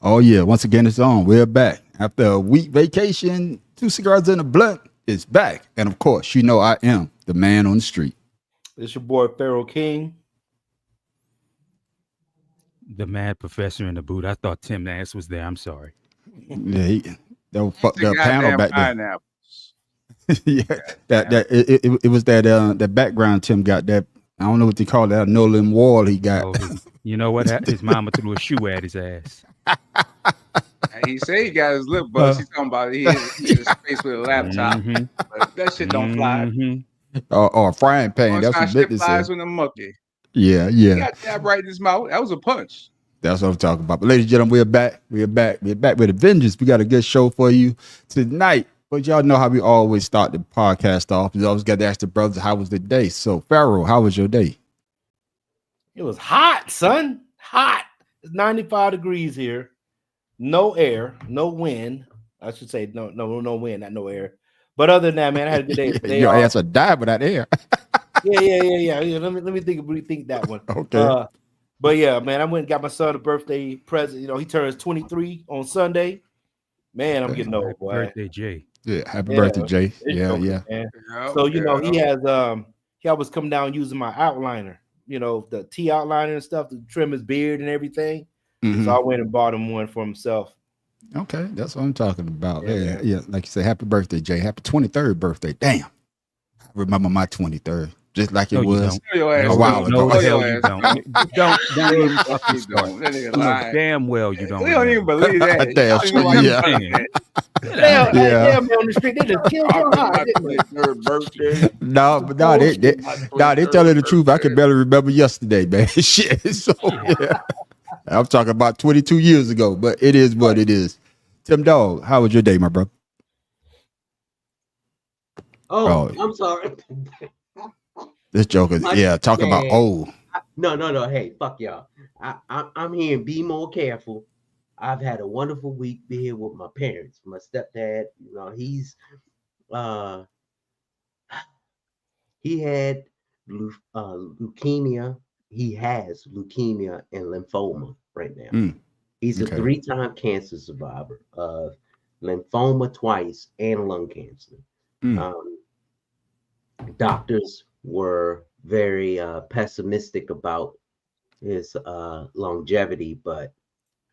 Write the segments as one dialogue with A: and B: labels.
A: Oh, yeah. Once again, it's on. We're back. After a week vacation, Two Cigars and a Blunt is back. And of course, you know I am the man on the street.
B: It's your boy, Pharaoh King.
C: The mad professor in the boot. I thought Tim Nance was there. I'm sorry.
A: Yeah, that fucked the panel back there. Yeah, it was that background Tim got, that, I don't know what they call that, Nolan wall he got.
C: Oh, you know what? His mama threw a shoe at his ass.
D: He said he got his lip bust. He's talking about he his face with a laptop. But that shit don't fly.
A: Or a frying pan.
D: That's what shit flies with a monkey.
A: Yeah.
D: He got that right in his mouth. That was a punch.
A: That's what I'm talking about. But ladies and gentlemen, we're back. We're back with a vengeance. We got a good show for you tonight. But y'all know how we always start the podcast off. We always got to ask the brothers, how was the day? So, Pharaoh, how was your day?
B: It was hot, son. Hot. It's 95 degrees here. No air, no wind. I should say no wind, not no air. But other than that, man, I had a good day.
A: Your ass would die without air.
B: Yeah. Let me rethink that one.
A: Okay.
B: But yeah, man, I went and got my son a birthday present. You know, he turns 23 on Sunday. Man, I'm getting old, boy.
C: Birthday, Jay.
A: Yeah, happy birthday, Jay. Yeah.
B: So you know, he always come down using my outliner. You know, the T outliner and stuff to trim his beard and everything. Mm-hmm. So I went and bought him one for himself.
A: Okay, that's what I'm talking about. Yeah. Like you say, happy birthday, Jay. Happy 23rd birthday. Damn. I remember my 23rd. Just like it was a while ago.
C: No, you don't even fucking start. You know damn well you don't.
D: We don't even believe that.
B: Damn, damn, on the street, they just killed your heart.
A: No, they telling the truth. I can barely remember yesterday, man. Shit. So yeah. I'm talking about 22 years ago, but it is what it is. Tim Dog, how was your day, my bro?
E: Oh, I'm sorry.
A: This joker, talking about old.
E: No. Hey, fuck y'all. I'm here and be more careful. I've had a wonderful week being here with my parents. My stepdad, you know, he had leukemia. He has leukemia and lymphoma right now. He's a 3-time cancer survivor of lymphoma twice and lung cancer. Doctors were very pessimistic about his longevity, but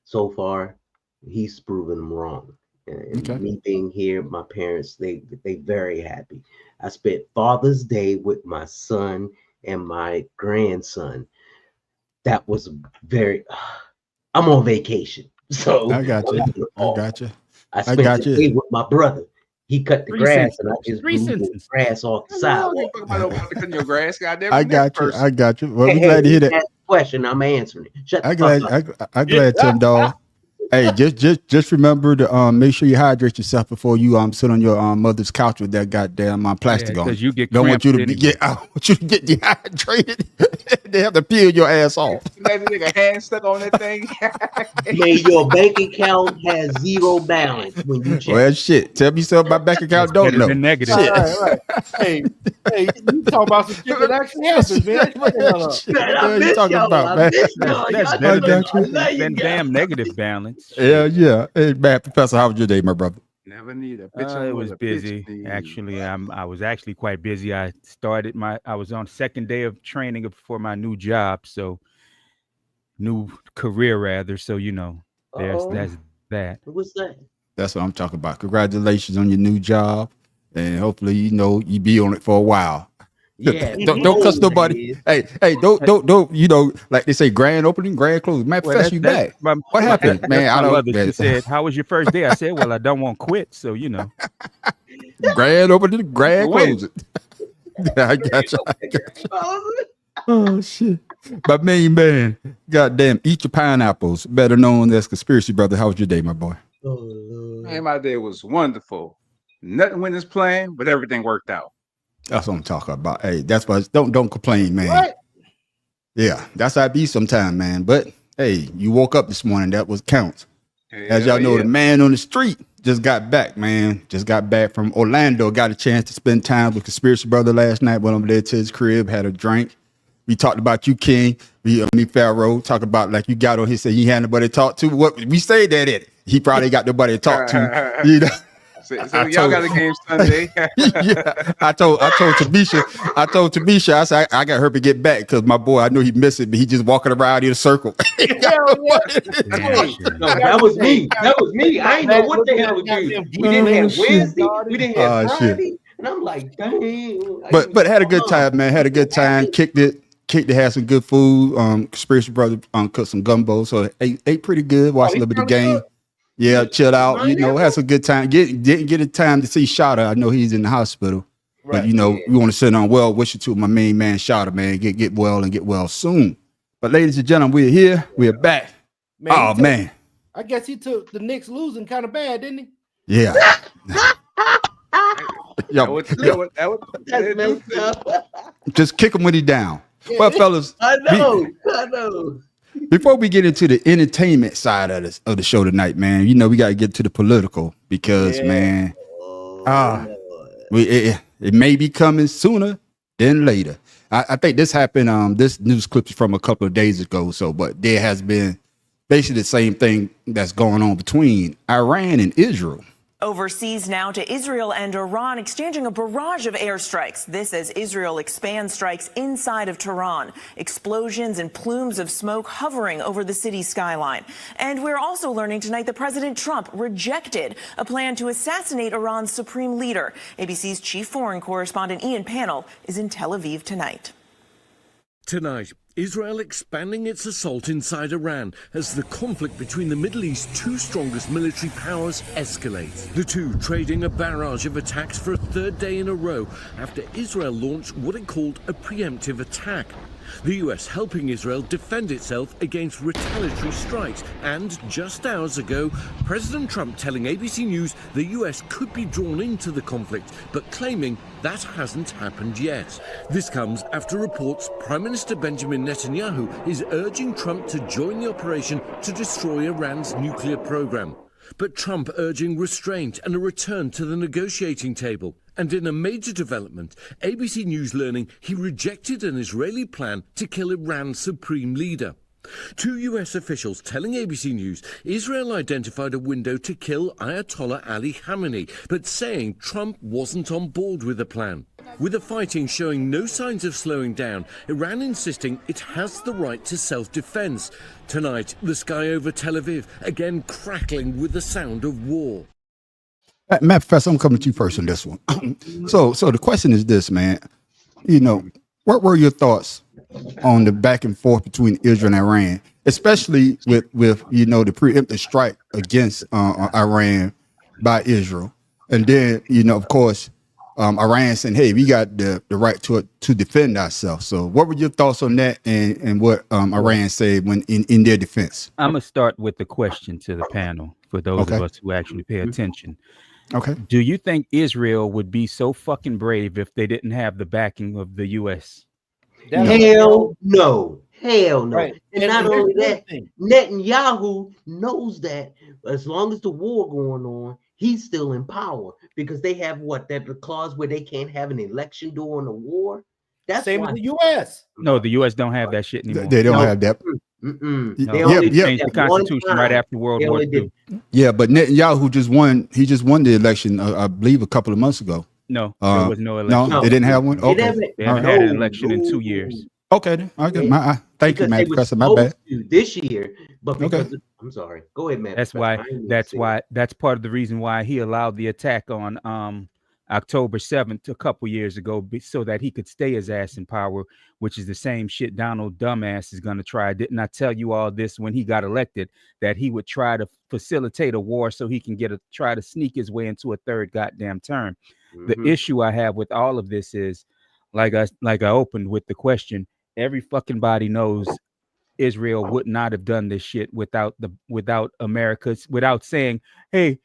E: so far he's proven them wrong. And me being here, my parents, they very happy. I spent Father's Day with my son and my grandson. That was very I'm on vacation, so
A: I got you.
E: I spent the day with my brother. He cut the grass, and I just blew the grass off the sidewalk.
A: I got you. Well, we're glad to hear that
E: question. I'm answering it.
A: I'm glad, Tim Dog. Hey, just remember to make sure you hydrate yourself before you sit on your mother's couch with that goddamn plastic on.
C: Because you get
A: don't want you to I want you to get dehydrated. They have to peel your ass off.
D: That nigga hand stuck on that thing.
E: Man, your bank account has zero balance when you check.
A: Well, shit. Tell me something about bank account. Don't know.
C: Negative.
B: Right. Hey, you talking about some shit that actually happens, man. What
A: are you talking about, man?
C: That's been damn negative balance.
A: Yeah. Hey, man, Professor, how was your day, my brother?
D: Never need a
C: it was busy. Actually, I was actually quite busy. I was on second day of training for my new job, so new career rather. So you know, that's that.
E: What's that?
A: That's what I'm talking about. Congratulations on your new job, and hopefully, you know, you be on it for a while.
E: Yeah,
A: don't cuss nobody. Hey, don't. You know, like they say, grand opening, grand closing. Man, Professor, you back? What happened, man?
C: I don't. She said, "How was your first day?" I said, "Well, I don't want to quit, so you know."
A: Grand opening, grand closing. I got you. Oh shit! But man, goddamn, eat your pineapples. Better known as Conspiracy Brother. How was your day, my boy?
D: Man, my day was wonderful. Nothing went as planned, but everything worked out.
A: That's what I'm talking about. Hey, that's why don't complain, man.
B: What?
A: Yeah, that's how I be sometime, man. But hey, you woke up this morning. That was counts. As y'all know, the man on the street just got back, man. Just got back from Orlando. Got a chance to spend time with Conspiracy Brother last night. Went over there to his crib, had a drink. We talked about you, King. Me, Pharaoh. Talk about like you got on. He said he had nobody to talk to. What we say that it. He probably got nobody to talk to. You know.
D: So y'all got a game Sunday.
A: Yeah, I told Tamisha, I said I got her to get back because my boy, I knew he missed it, but he just walking around in a circle.
E: No, that was me. That was me. I ain't know what the hell was you. We didn't have Wednesday. We didn't have Friday. And I'm like, dang.
A: But had a good time, man. Had a good time. Kicked it, had some good food. Conspiracy Brother cooked some gumbo, so ate pretty good. Watched a little bit of game. Yeah, chill out. You know, had some good time. Didn't get a time to see Shotta. I know he's in the hospital, right. But you know, we want to send on well wishes to my main man Shotta, man. Get well and get well soon. But ladies and gentlemen, we're here. We're back. Man, man.
B: I guess he took the Knicks losing kind of bad, didn't he?
A: Yeah. Just kick him when he's down. Yeah. Well, fellas,
E: I know.
A: Before we get into the entertainment side of the show tonight, man, you know we got to get to the political because, man, it may be coming sooner than later. I think this happened. This news clip is from a couple of days ago. But there has been basically the same thing that's going on between Iran and Israel.
F: Overseas now to Israel and Iran exchanging a barrage of airstrikes. This as Israel expands strikes inside of Tehran. Explosions and plumes of smoke hovering over the city's skyline. And we're also learning tonight that President Trump rejected a plan to assassinate Iran's supreme leader. ABC's chief foreign correspondent Ian Pannell is in Tel Aviv tonight.
G: Tonight, Israel expanding its assault inside Iran as the conflict between the Middle East's two strongest military powers escalates. The two trading a barrage of attacks for a third day in a row after Israel launched what it called a preemptive attack. The US helping Israel defend itself against retaliatory strikes. And just hours ago, President Trump telling ABC News the US could be drawn into the conflict, but claiming that hasn't happened yet. This comes after reports Prime Minister Benjamin Netanyahu is urging Trump to join the operation to destroy Iran's nuclear program. But Trump urging restraint and a return to the negotiating table. And in a major development, ABC News learning he rejected an Israeli plan to kill Iran's supreme leader. Two US officials telling ABC News Israel identified a window to kill Ayatollah Ali Khamenei, but saying Trump wasn't on board with the plan. With the fighting showing no signs of slowing down, Iran insisting it has the right to self-defense. Tonight, the sky over Tel Aviv again crackling with the sound of war.
A: Matt, Professor, I'm coming to you first on this one. So the question is this, man. You know, what were your thoughts on the back and forth between Israel and Iran, especially with you know the preemptive strike against Iran by Israel, and then you know of course Iran saying, "Hey, we got the right to defend ourselves." So, what were your thoughts on that, and what Iran said when in their defense?
C: I'm gonna start with the question to the panel for those of us who actually pay attention.
A: Okay.
C: Do you think Israel would be so fucking brave if they didn't have the backing of the U.S.?
E: Hell no. Hell no.
B: Right.
E: And not only that, Netanyahu knows that as long as the war going on, he's still in power because they have the clause where they can't have an election during the war. That's
B: same with the U.S.
C: No, the U.S. don't have that shit anymore.
A: They don't have that.
C: No. They only changed the Constitution right after World War II.
A: Yeah, but Netanyahu just won. He just won the election, I believe, a couple of months ago.
C: No, there was no election.
A: No, they didn't have one. Okay,
C: they haven't had an election in 2 years.
A: Okay, then. Thank you, man, Professor. My bad.
E: This year, but because I'm sorry. Go ahead, man.
C: That's why. That's part of the reason why he allowed the attack on October 7th a couple years ago, so that he could stay his ass in power, which is the same shit Donald dumbass is going to try. Didn't I tell you all this when he got elected, that he would try to facilitate a war so he can try to sneak his way into a third goddamn term? The issue I have with all of this is, like I opened with the question, every fucking body knows Israel would not have done this shit without saying, hey,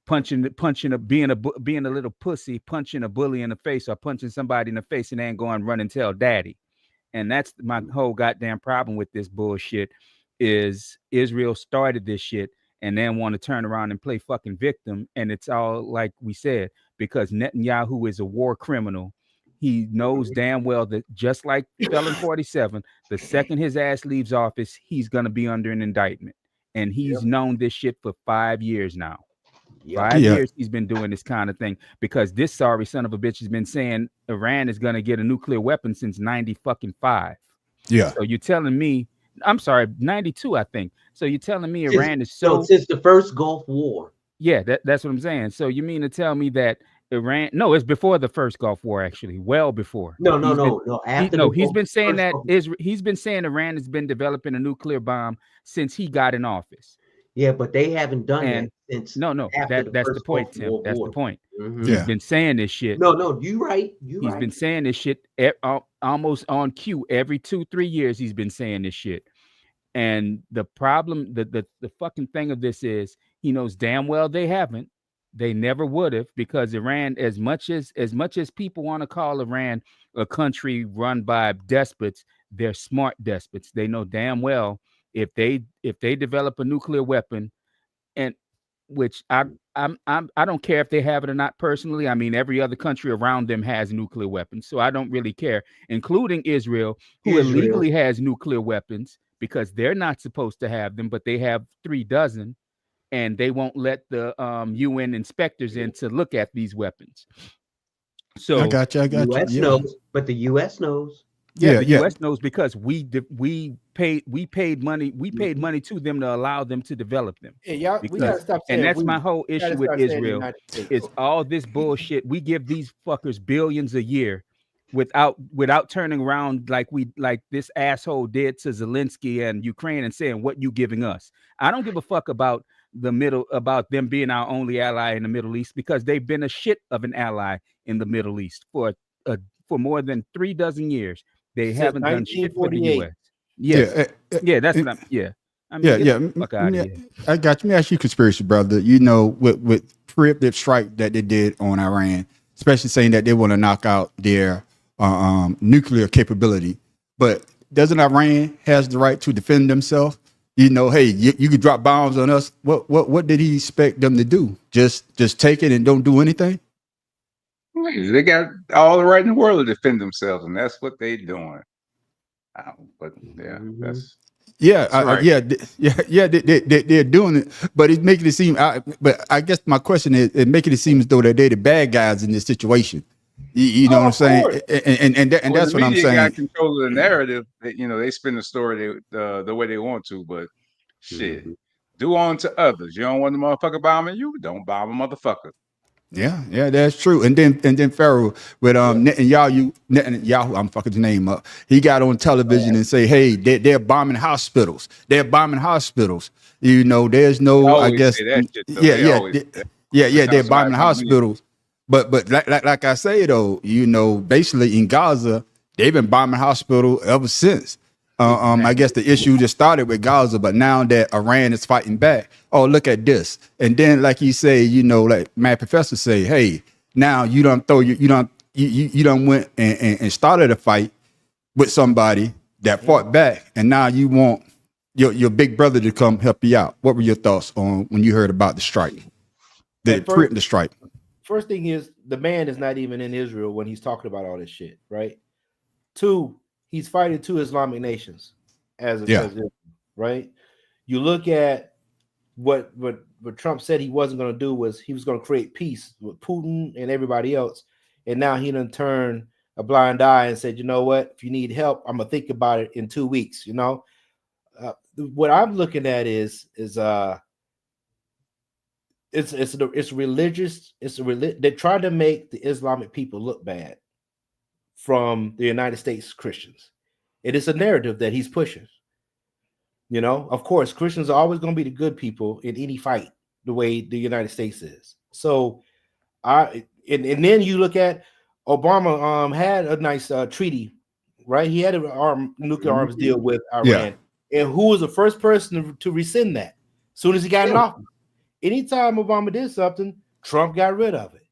C: being a little pussy, punching a bully in the face or punching somebody in the face and then go and run and tell daddy. And that's my whole goddamn problem with this bullshit is Israel started this shit and then want to turn around and play fucking victim. And it's all like we said, because Netanyahu is a war criminal. He knows damn well that just like Felon 47, the second his ass leaves office, he's going to be under an indictment. And he's known this shit for 5 years now. 5 years he's been doing this kind of thing because this sorry son of a bitch has been saying Iran is going to get a nuclear weapon since 95.
A: Yeah.
C: So you're telling me, I'm sorry, 92, I think. So you're telling me Iran is
E: since the first Gulf War.
C: Yeah, that's what I'm saying. So you mean to tell me that Iran? No, it's before the first Gulf War, actually, well before.
E: No.
C: He's been saying that he's been saying Iran has been developing a nuclear bomb since he got in office.
E: Yeah, but they haven't done that since.
C: That's the point, Tim. That's the point.
E: Mm-hmm.
C: He's been saying this shit.
E: No, you right.
C: He's been saying this shit almost on cue every 2-3 years. He's been saying this shit. And the problem, the fucking thing of this is he knows damn well they haven't. They never would have, because Iran, as much as people want to call Iran a country run by despots, they're smart despots. They know damn well if they develop a nuclear weapon, and which I don't care if they have it or not personally. I mean, every other country around them has nuclear weapons, so I don't really care, including Israel, who illegally has nuclear weapons because they're not supposed to have them, but they have 3 dozen, and they won't let the UN inspectors in to look at these weapons. So
A: I got you.
E: US knows, but the US knows.
C: The US knows because we paid money to them to allow them to develop them.
B: Yeah, we gotta stop saying.
C: And that's my whole issue with Israel. It's all this bullshit. We give these fuckers billions a year without turning around like this asshole did to Zelensky and Ukraine and saying, what you giving us? I don't give a fuck about them being our only ally in the Middle East, because they've been a shit of an ally in the Middle East for more than 3 dozen years. They haven't done shit for the U.S. Yes. That's what I'm. Yeah. I mean, fuck out of here.
A: I got you. Let me ask you, conspiracy brother. You know, with preemptive strike that they did on Iran, especially saying that they want to knock out their nuclear capability, but doesn't Iran has the right to defend themselves? You know, hey, you could drop bombs on us. What did he expect them to do? Just take it and don't do anything?
D: They got all the right in the world to defend themselves, and that's what they're doing. But yeah, that's
A: they're doing it, but it's making it seem. But I guess my question is, it's making it seem as though that they're the bad guys in this situation. You know what I'm saying? And that's what I'm saying.
D: Got control of the narrative. That, they spin the story the way they want to, but shit, do on to others. You don't want the motherfucker bombing you, don't bomb a motherfucker.
A: Yeah, that's true. And then Pharaoh with Netanyahu, I'm fucking his name up. He got on television and say, hey, they're bombing hospitals. They're bombing hospitals. You know, there's no, I guess, they're bombing hospitals. But like I say though, basically in Gaza, they've been bombing hospital ever since. I guess the issue just started with Gaza, but now that Iran is fighting back, oh, look at this. And then, like you say, like Mad Professor say, hey, now you don't went and started a fight with somebody that fought back, and now you want your big brother to come help you out. What were your thoughts on when you heard about the strike, the strike?
B: First thing is, the man is not even in Israel when he's talking about all this shit, right? 2, he's fighting 2 Islamic nations as Israel, right? You look at what Trump said he wasn't going to do was he was going to create peace with Putin and everybody else, and now he done turned a blind eye and said, you know what? If you need help, I'm gonna think about it in 2 weeks. What I'm looking at is it's religious. They try to make the Islamic people look bad from the United States Christians. It is a narrative that he's pushing. Of course, Christians are always going to be the good people in any fight, the way the United States is. So, and then you look at Obama had a nice treaty, right? He had a nuclear arms deal with Iran. And who was the first person to rescind that? As soon as he got in office. Anytime Obama did something, Trump got rid of it.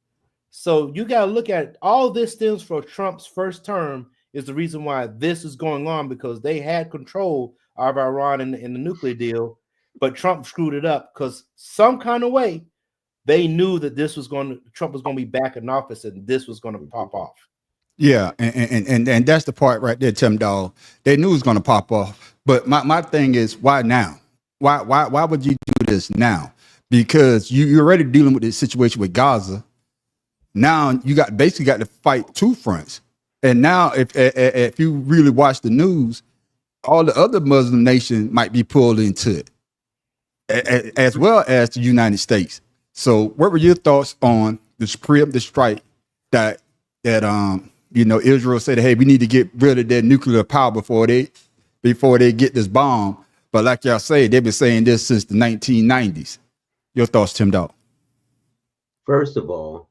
B: So you got to look at all this stems from Trump's first term is the reason why this is going on, because they had control of Iran in the nuclear deal, but Trump screwed it up because some kind of way they knew that Trump was going to be back in office and this was going to pop off.
A: Yeah, and that's the part right there, Tim Dog. They knew it was going to pop off, but my thing is, why now? Why would you do this now? Because you're already dealing with this situation with Gaza. Now you basically got to fight two fronts. And now if you really watch the news, all the other Muslim nations might be pulled into it, as well as the United States. So what were your thoughts on the preemptive strike that Israel said, hey, we need to get rid of their nuclear power before they get this bomb? But like y'all say, they've been saying this since the 1990s. Your thoughts, Tim Dog?
E: First of all,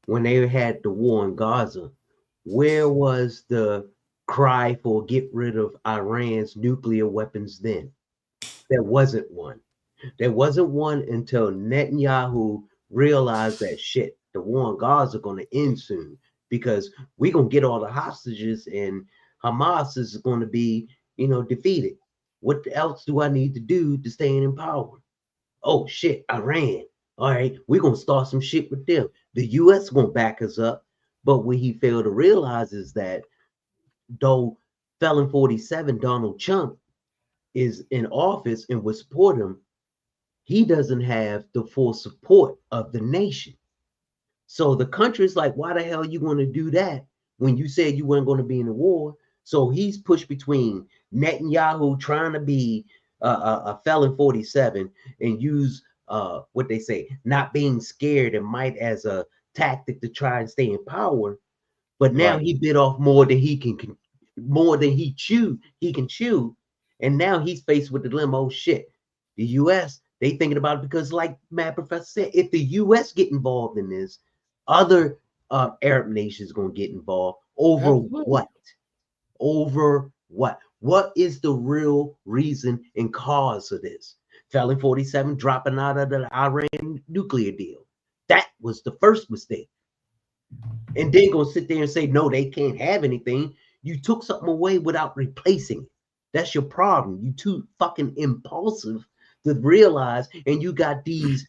E: when they had the war in Gaza, where was the cry for get rid of Iran's nuclear weapons then? There wasn't one. There wasn't one until Netanyahu realized that shit, the war in Gaza is going to end soon because we're going to get all the hostages and Hamas is going to be, defeated. What else do I need to do to stay in power? Oh shit, Iran. All right, we're going to start some shit with them. The U.S. going to back us up. But what he failed to realize is that though Felon 47, Donald Trump, is in office and would support him, he doesn't have the full support of the nation. So the country's like, why the hell are you going to do that when you said you weren't going to be in the war? So he's pushed between Netanyahu trying to be a Felon 47 and use what they say, not being scared and might as a tactic to try and stay in power. But now he bit off more than he can chew. And now he's faced with the dilemma. Oh shit, the US, they thinking about it because like Mad Professor said, if the US get involved in this, other Arab nations going to get involved over what? Over what? What is the real reason and cause of this? Felon 47 dropping out of the Iran nuclear deal. That was the first mistake. And then go sit there and say, no, they can't have anything. You took something away without replacing it. That's your problem. You too fucking impulsive to realize, and you got these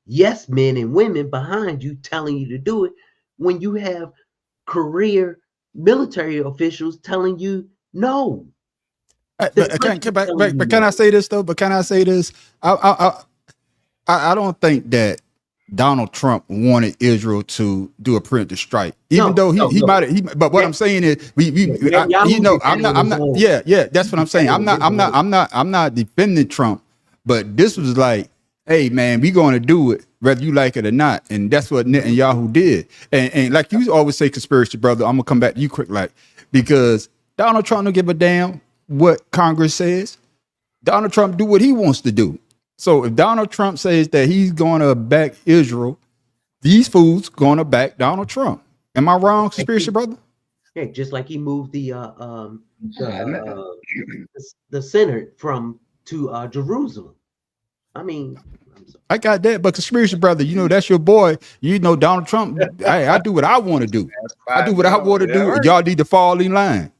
E: yes men and women behind you telling you to do it when you have career military officials telling you no.
A: But can I say this though? But can I say this? I don't think that Donald Trump wanted Israel to do a preemptive strike, even though he might have. But what I'm saying is, I'm not. Yeah, that's what I'm saying. I'm not defending Trump, but this was like, hey man, we going to do it whether you like it or not, and that's what Netanyahu did. And like you always say, conspiracy brother, I'm gonna come back to you quick, like, because Donald Trump don't give a damn what Congress says. Donald Trump do what he wants to do. So if Donald Trump says that he's going to back Israel, these fools going to back Donald Trump. Am I wrong, conspiracy brother?
E: Yeah, just like he moved the Senate to Jerusalem. I mean,
A: I got that, but conspiracy brother, that's your boy. Donald Trump. I do what I want to do. I do what I want to do. Right. Y'all need to fall in line.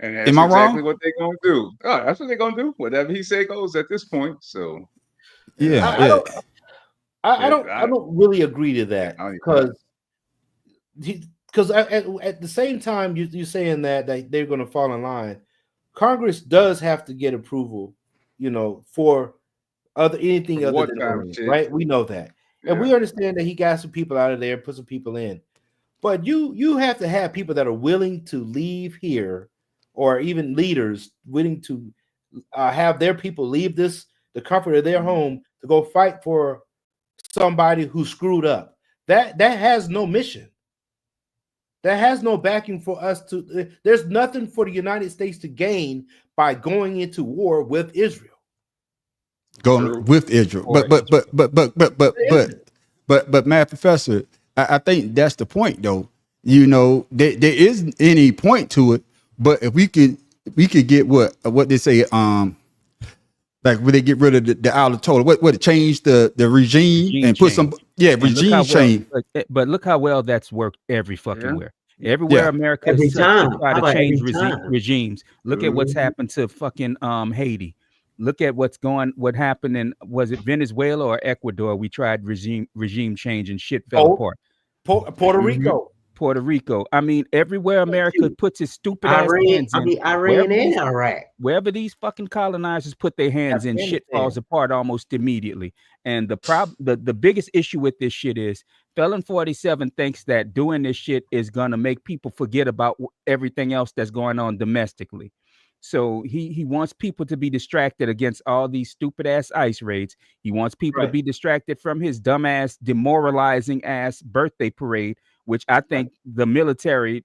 D: And that's exactly what they're gonna do. Oh, that's what they're gonna do. Whatever he say goes at this point. So
B: I don't really agree to that because at the same time you're saying that they're going to fall in line. Congress does have to get approval, for anything other than Iran, right? We know that, and we understand that he got some people out of there, put some people in, but you have to have people that are willing to leave here, or even leaders willing to have their people leave the comfort of their home to go fight for somebody who screwed up. That has no mission. That has no backing for us to. There's nothing for the United States to gain by going into war with Israel.
A: With Israel, but Matt Professor, I think that's the point, though. There isn't any point to it. But if we could we could get what they say, like when they get rid of the Ayatollah, what change the regime and put
C: change.
A: some regime change.
C: But look how well that's worked every fucking where. Everywhere America
E: every
C: is
E: time.
C: to try
E: How
C: to
E: about
C: change
E: every time?
C: regimes. Look at what's happened to fucking Haiti. Look at what happened in, was it Venezuela or Ecuador? We tried regime change and shit fell apart.
B: Puerto Rico.
C: Puerto Rico. I mean, everywhere America puts its stupid ass hands in.
E: Iran and Iraq.
C: Wherever these fucking colonizers put their hands in, shit falls apart almost immediately. And the biggest issue with this shit is Felon 47 thinks that doing this shit is gonna make people forget about everything else that's going on domestically. So he wants people to be distracted against all these stupid ass ICE raids. He wants people to be distracted from his dumbass, demoralizing ass birthday parade, which I think the military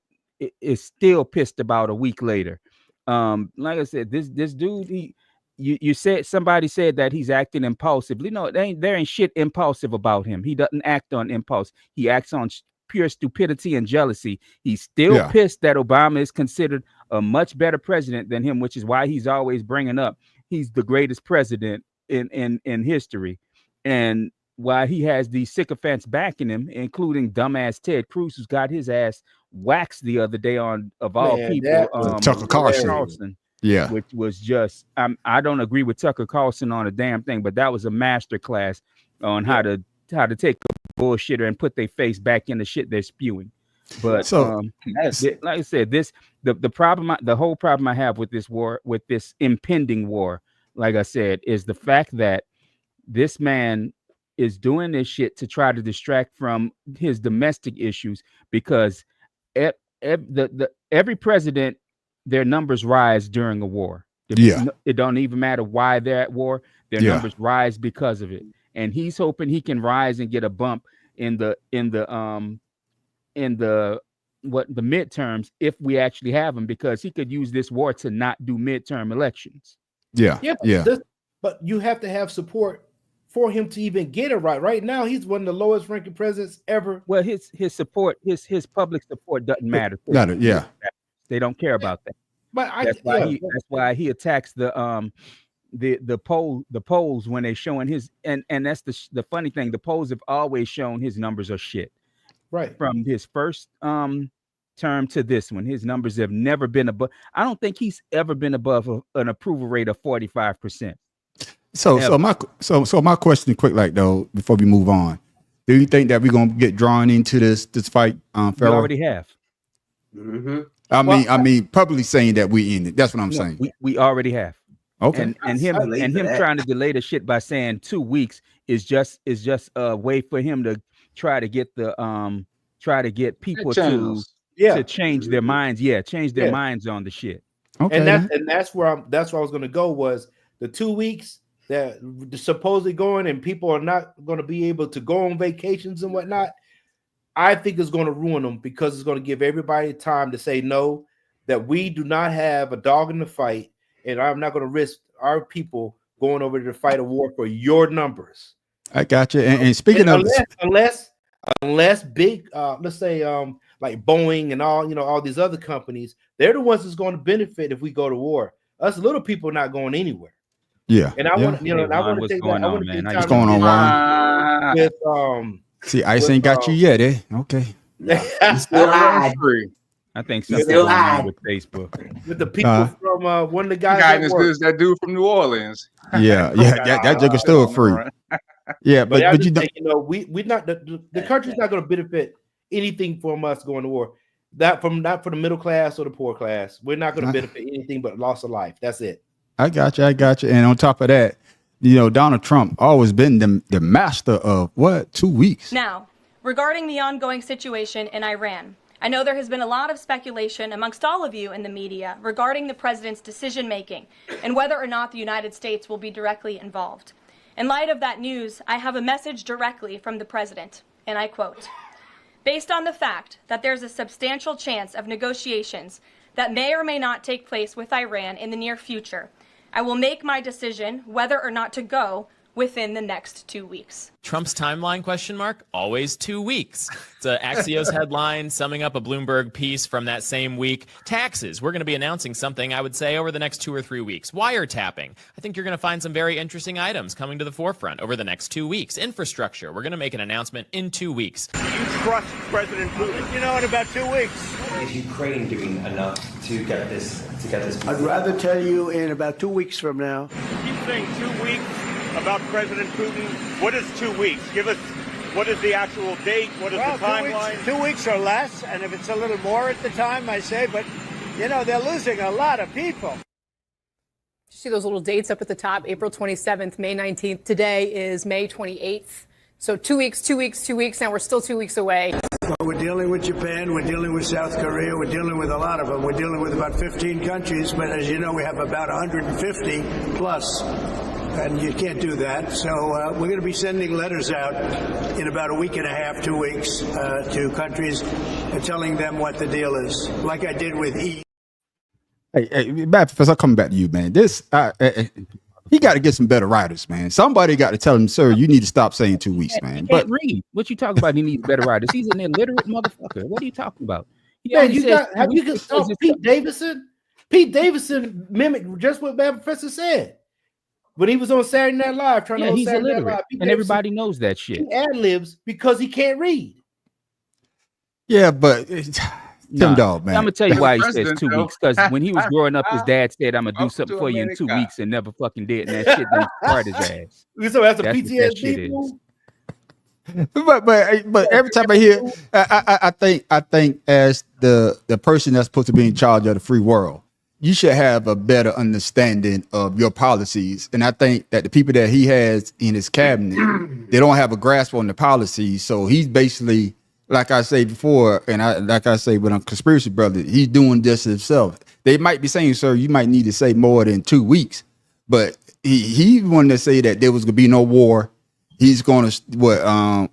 C: is still pissed about a week later. Like I said, this dude, you said, somebody said that he's acting impulsively. No, there ain't shit impulsive about him. He doesn't act on impulse. He acts on pure stupidity and jealousy. He's still pissed that Obama is considered a much better president than him, which is why he's always bringing up he's the greatest president in history, and why he has these sycophants backing him, including dumbass Ted Cruz, who's got his ass waxed the other day on, of all people,
A: Tucker Carlson. Yeah,
C: which was just I don't agree with Tucker Carlson on a damn thing, but that was a master class on how to take a bullshitter and put their face back in the shit they're spewing. But
A: so
C: like I said, the whole problem I have with this war, with this impending war, like I said, is the fact that this man is doing this shit to try to distract from his domestic issues, because every president, their numbers rise during a war. It don't even matter why they're at war. Their numbers rise because of it. And he's hoping he can rise and get a bump in the midterms if we actually have them, because he could use this war to not do midterm elections.
B: But you have to have support for him to even get it right. Right now, he's one of the lowest ranking presidents ever.
C: Well, his support, his public support doesn't matter. They don't care about that.
B: But
C: that's why he attacks the polls when they're showing his, and that's the funny thing. The polls have always shown his numbers are shit.
B: Right.
C: From his first term to this one, his numbers have never been above. I don't think he's ever been above an approval rate of 45%.
A: So my question, quick, like though, before we move on, do you think that we're gonna get drawn into this fight?
C: We already have.
A: I mean, publicly saying that we in it. That's what I'm saying.
C: We already have.
A: Okay.
C: And him trying to delay the shit by saying 2 weeks is just a way for him to try to get people to change their minds. Change their minds on the shit.
B: Okay. And that's where I was going to go, was the 2 weeks that supposedly going, and people are not going to be able to go on vacations and whatnot. I think it's going to ruin them, because it's going to give everybody time to say no, that we do not have a dog in the fight, and I'm not going to risk our people going over to fight a war for your numbers.
A: I got you. And speaking of
B: unless big, let's say like Boeing and all these other companies, they're the ones that's going to benefit if we go to war. Us little people are not going anywhere.
A: Yeah.
B: And I want to take that. I want to take
A: what's going on, Ron?
B: With
A: see, Ice ain't got you yet, eh? Okay.
E: Still high.
C: I think something's going on with Facebook.
B: With the people from one of the guys.
D: As good as that dude from New Orleans.
A: Yeah, that joke is still free. Yeah, but you
B: know, we not the country's not going to benefit anything from us going to war. Not for the middle class or the poor class. We're not going to benefit anything but loss of life. That's it.
A: I got you. And on top of that, Donald Trump always been the master of 2 weeks.
H: Now, regarding the ongoing situation in Iran, I know there has been a lot of speculation amongst all of you in the media regarding the president's decision-making and whether or not the United States will be directly involved. In light of that news, I have a message directly from the president, and I quote, "Based on the fact that there's a substantial chance of negotiations that may or may not take place with Iran in the near future, I will make my decision whether or not to go within the next 2 weeks.
I: Trump's timeline, ? Always 2 weeks. It's an Axios headline summing up a Bloomberg piece from that same week. Taxes. We're going to be announcing something, I would say, over the next 2 or 3 weeks. Wiretapping. I think you're going to find some very interesting items coming to the forefront over the next 2 weeks. Infrastructure. We're going to make an announcement in 2 weeks.
J: Do you trust President Putin? You know, in about 2 weeks.
K: Is Ukraine doing enough to get this?
J: I'd rather tell you in about 2 weeks from now. Keep saying 2 weeks about President Putin. What is 2 weeks? Give us, what is the actual date? What is the timeline? 2 weeks or less, and if it's a little more at the time, I say, but, you know, they're losing a lot of people.
L: See those little dates up at the top, April 27th, May 19th. Today is May 28th. So 2 weeks, 2 weeks, 2 weeks. Now we're still 2 weeks away.
J: Well, we're dealing with Japan. We're dealing with South Korea. We're dealing with a lot of them. We're dealing with about 15 countries. But as you know, we have about 150 plus. And you can't do that. So we're going to be sending letters out in about a week and a half, 2 weeks, to countries telling them what the deal is, like I did with E.
A: Hey, Matt Professor, I'm coming back to you, man. This, he got to get some better writers, man. Somebody got to tell him, sir, you need to stop saying 2 weeks, man.
C: He can't read. What you talking about? He needs better writers. He's an illiterate motherfucker. What are you talking about?
B: Man, have you saw Pete Davidson? Pete Davidson mimicked just what Matt Professor said. But he was on Saturday Night Live trying to
C: he's
B: Saturday
C: illiterate,
B: Night Live.
C: and everybody knows that shit.
B: He ad-libs because he can't read.
A: Yeah, but Tim Dog, man.
C: I'm gonna tell you why he says 2 weeks. Because when he was growing up, his dad said, "I'm gonna do something for you in 2 weeks," and never fucking did, and that shit didn't start his ass.
B: So that's a PTSD move.
A: But every time I hear, I think as the person that's supposed to be in charge of the free world, you should have a better understanding of your policies. And I think that the people that he has in his cabinet, they don't have a grasp on the policies. So he's basically, like I say before, and like I say with a conspiracy brother, he's doing this himself. They might be saying, sir, you might need to say more than 2 weeks. But he wanted to say that there was gonna be no war. He's gonna that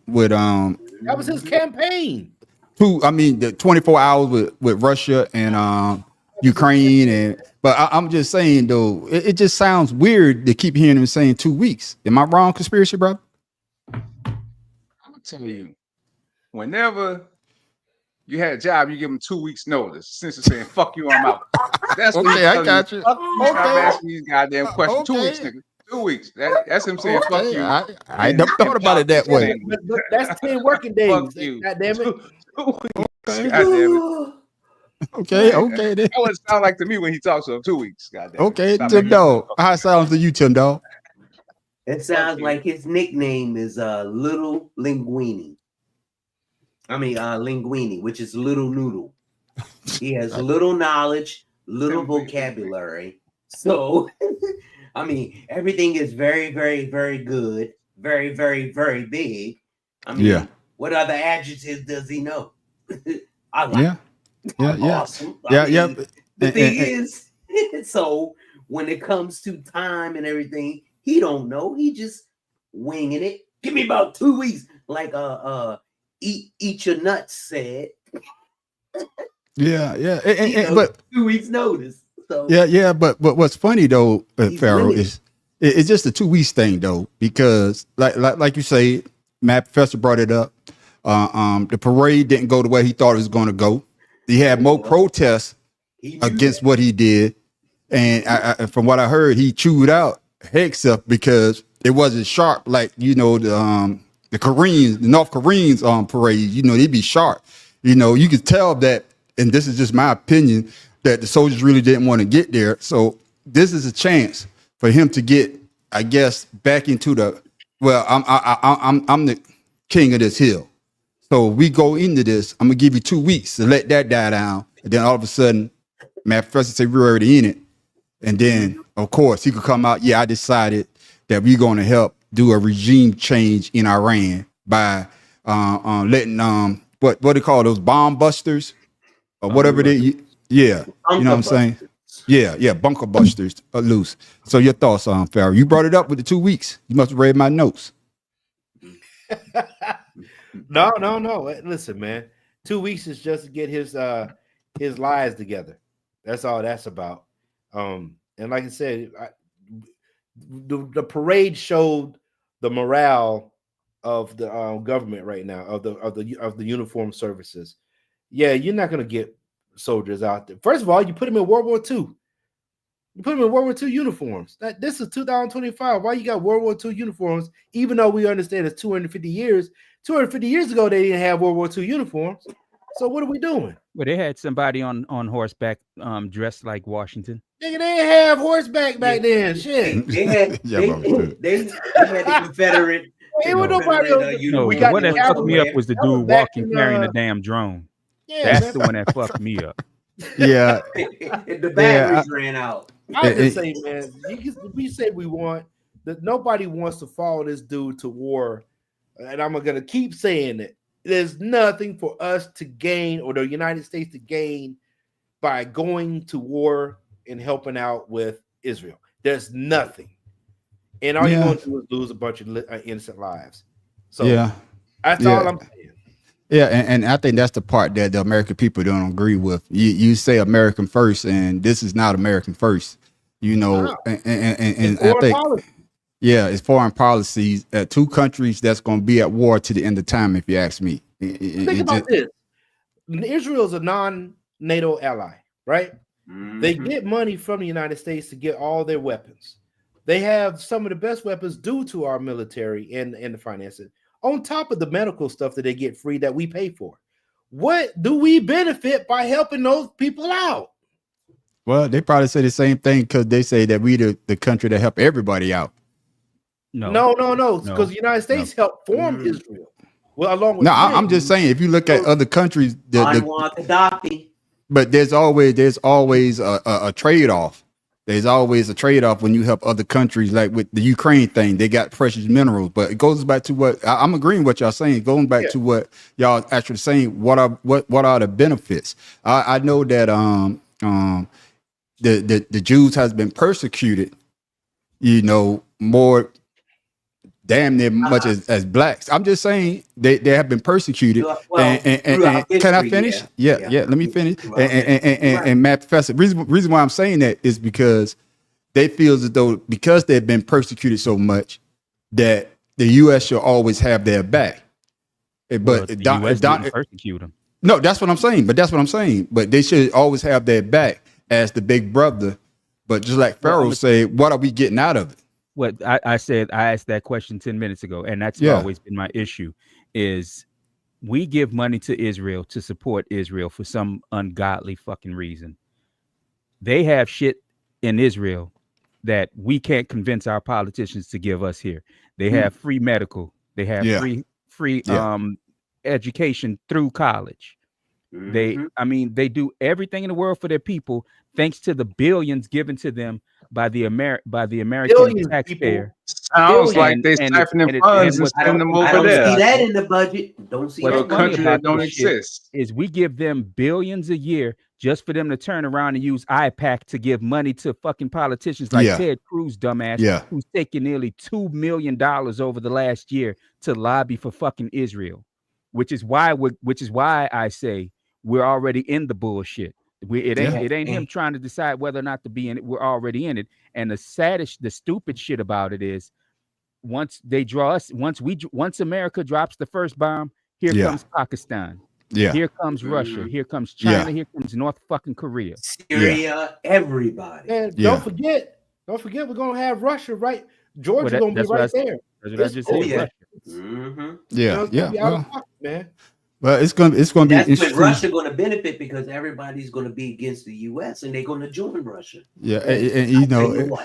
B: was his campaign.
A: The 24 hours with Russia and Ukraine, but I'm just saying though, it just sounds weird to keep hearing him saying 2 weeks. Am I wrong, conspiracy brother?
D: I'm gonna tell you, whenever you had a job, you give them 2 weeks notice. Since it's saying "fuck you," I'm out. That's what
A: okay. I got you.
D: Stop asking these goddamn questions. 2 weeks, nigga. 2 weeks. That's him saying "fuck you."
A: I never thought about it that way.
B: But that's 10 working days.
D: Fuck you.
B: God damn it.
D: 2 weeks. God damn it.
A: Okay.
D: That would sound like to me when he talks to him 2 weeks. Goddamn.
A: Okay, Tim Dog. How it sounds to you, Tim Dog?
E: It sounds like his nickname is Little Linguini. Linguini, which is little noodle. He has little knowledge, little vocabulary. So, everything is very, very, very good. Very, very, very big. What other adjectives does he know? I like awesome. The thing is, so when it comes to time and everything, he don't know. He just winging it. Give me about 2 weeks, like eat your nuts said.
A: But
E: 2 weeks notice. So
A: but what's funny though, Pharaoh, is it's just a 2 weeks thing though, because like you say, Matt Professor brought it up. The parade didn't go the way he thought it was going to go. He had more protests against what he did, and from what I heard, he chewed out Hegseth because it wasn't sharp like the Koreans, the North Koreans parade. They'd be sharp. You could tell that, and this is just my opinion, that the soldiers really didn't want to get there. So this is a chance for him to get, I guess, back into the. Well, I'm the king of this hill. So we go into this. I'm gonna give you 2 weeks to let that die down, and then all of a sudden, Matt Professor say we're already in it, and then of course he could come out. Yeah, I decided that we're going to help do a regime change in Iran by letting what do they call those bomb busters or whatever they you know what I'm saying? Yeah, bunker busters loose. So your thoughts on Pharaoh? You brought it up with the 2 weeks. You must have read my notes.
B: No. Listen, man. 2 weeks is just to get his lies together. That's all that's about. And like I said, the parade showed the morale of the government right now, of the uniformed services. Yeah, you're not gonna get soldiers out there. First of all, you put them in World War II. You put them in World War II uniforms. This is 2025. Why you got World War II uniforms? Even though we understand it's 250 years. 250 years ago, they didn't have World War II uniforms. So what are we doing?
C: Well, they had somebody on horseback dressed like Washington.
B: Nigga, they didn't have horseback back then. Shit.
E: They had the Confederate.
B: Ain't with nobody.
C: No, what that fucked me up was the dude walking carrying a damn drone.
B: Yeah,
C: that's the one that fucked me up.
A: Yeah,
E: the batteries ran out.
B: I just say, man, we say we want that. Nobody wants to follow this dude to war, and I'm gonna keep saying it. There's nothing for us to gain, or the United States to gain, by going to war and helping out with Israel. There's nothing, and all you're going to do is lose a bunch of innocent lives. So that's all I'm saying.
A: Yeah, and I think that's the part that the American people don't agree with. You say American first, and this is not American first. You know, and I think policy. It's foreign policies. Two countries that's going to be at war to the end of time, if you ask me.
B: Think about this: Israel is a non-NATO ally, right? Mm-hmm. They get money from the United States to get all their weapons. They have some of the best weapons due to our military and the finances. On top of the medical stuff that they get free that we pay for. What do we benefit by helping those people out?
A: Well, they probably say the same thing because they say that we the country that help everybody out.
B: No. Because the United States helped form Israel. Well, along with
A: I'm just saying, if you look at other countries, but there's always a trade-off. There's always a trade-off when you help other countries, like with the Ukraine thing. They got precious minerals, but it goes back to what I'm agreeing with what y'all saying. Going back to what y'all actually saying, what are the benefits? I know that the Jews has been persecuted, you know, more damn near much as blacks. I'm just saying they have been persecuted. And can I finish? Yeah. Let me finish. And Matt Professor, reason why I'm saying that is because they feel as though because they've been persecuted so much that the U.S. should always have their back. But
C: the US didn't persecute them.
A: No, that's what I'm saying. But they should always have their back as the big brother. But just like Pharaoh said, what are we getting out of it?
C: What I asked that question 10 minutes ago, and that's always been my issue, is we give money to Israel to support Israel for some ungodly fucking reason. They have shit in Israel that we can't convince our politicians to give us here. They have free medical. They have free education through college. They do everything in the world for their people, thanks to the billions given to them by the American taxpayer.
D: Sounds like they siphoning funds and spend them over there.
E: I don't see that in the budget. Don't see that.
D: A country that don't exist.
C: Is we give them billions a year just for them to turn around and use IPAC to give money to fucking politicians like Ted Cruz, dumbass, who's taking nearly $2 million over the last year to lobby for fucking Israel, which is why I say we're already in the bullshit. It ain't him trying to decide whether or not to be in it. We're already in it. And the stupid shit about it is, once America drops the first bomb, here comes Pakistan. Here comes Russia. Here comes China. Here comes North fucking Korea.
E: Syria, everybody.
B: And don't forget, we're gonna have Russia, right? Georgia's gonna be right there.
C: That's what I just said.
B: Man.
A: Well, it's gonna be interesting.
E: Russia going to benefit because everybody's going to be against the U.S. and they're going to join Russia.
A: Yeah, and you know,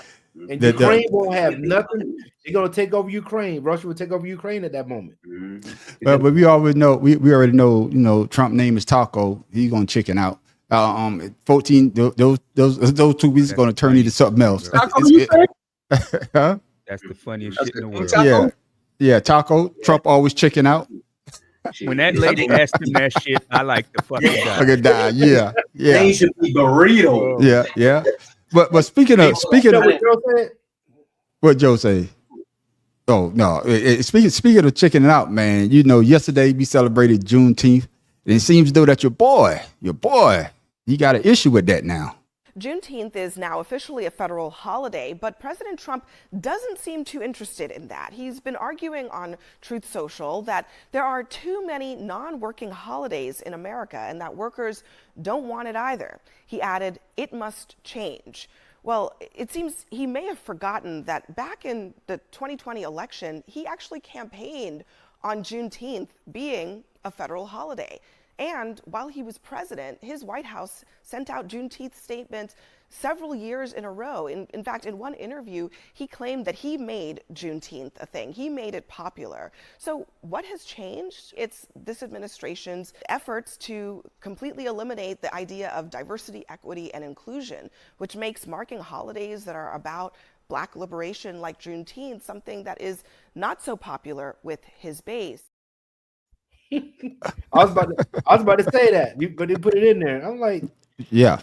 B: and Ukraine won't have nothing. They're going to take over Ukraine. Russia will take over Ukraine at that moment.
A: But we already know. We already know. You know, Trump's name is Taco. He's going to chicken out. 14. Those 2 weeks are going to turn into something else.
C: Huh? That's the funniest shit in the world.
A: Yeah. Taco. Trump always chicken out.
C: When that lady asked him that shit, I like the fucking die.
A: Fucking die. Yeah.
E: They should be burrito.
A: Yeah. But speaking of what Joe say? Oh no. Speaking of chickening out, man. You know, yesterday we celebrated Juneteenth, and it seems though that your boy, you got an issue with that now.
M: Juneteenth is now officially a federal holiday, but President Trump doesn't seem too interested in that. He's been arguing on Truth Social that there are too many non-working holidays in America and that workers don't want it either. He added, "It must change." Well, it seems he may have forgotten that back in the 2020 election, he actually campaigned on Juneteenth being a federal holiday. And while he was president, his White House sent out Juneteenth statements several years in a row. In fact, in one interview, he claimed that he made Juneteenth a thing. He made it popular. So what has changed? It's this administration's efforts to completely eliminate the idea of diversity, equity, and inclusion, which makes marking holidays that are about Black liberation like Juneteenth something that is not so popular with his base.
B: I was about to say that, but they put it in there. I'm like,
A: yeah.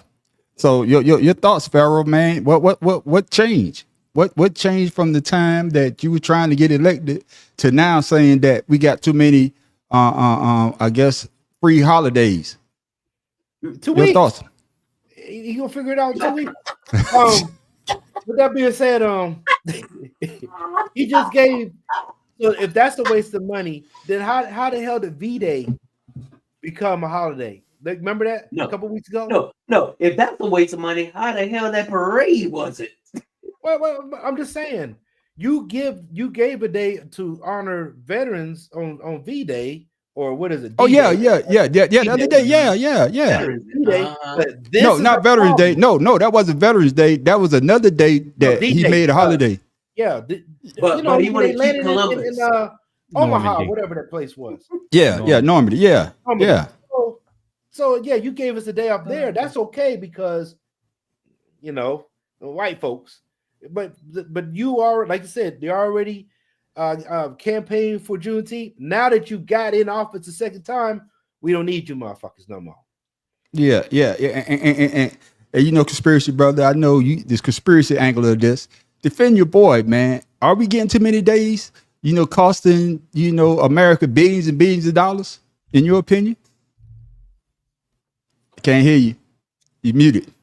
A: So your thoughts, Pharaoh, man. What changed? What changed from the time that you were trying to get elected to now saying that we got too many I guess free holidays?
B: 2 weeks.
A: Your thoughts?
B: You gonna figure it out in 2 weeks. With that being said, he just gave. So if that's a waste of money, then how the hell did V-Day become a holiday? Like, remember that a couple weeks ago?
E: No. If that's a waste of money, how the hell that parade was it?
B: Well, I'm just saying, you gave a day to honor veterans on V-Day, or what is it?
A: Oh yeah. The other day, yeah.
B: Veterans D-Day,
A: No, not Veterans Day. No, that wasn't Veterans Day. That was another day that he made a holiday.
B: Yeah,
E: but he wanted to keep Columbus.
B: in Omaha, whatever that place was.
A: Yeah, Normandy. Yeah.
B: So yeah, you gave us a day off there. That's okay because, white folks. But you are, like you said, they already campaigned for Juneteenth. Now that you got in office a second time, we don't need you motherfuckers no more.
A: Yeah. And conspiracy brother, I know you. This conspiracy angle of this. Defend your boy, man. Are we getting too many days? Costing America billions and billions of dollars. In your opinion? Can't hear you. You muted.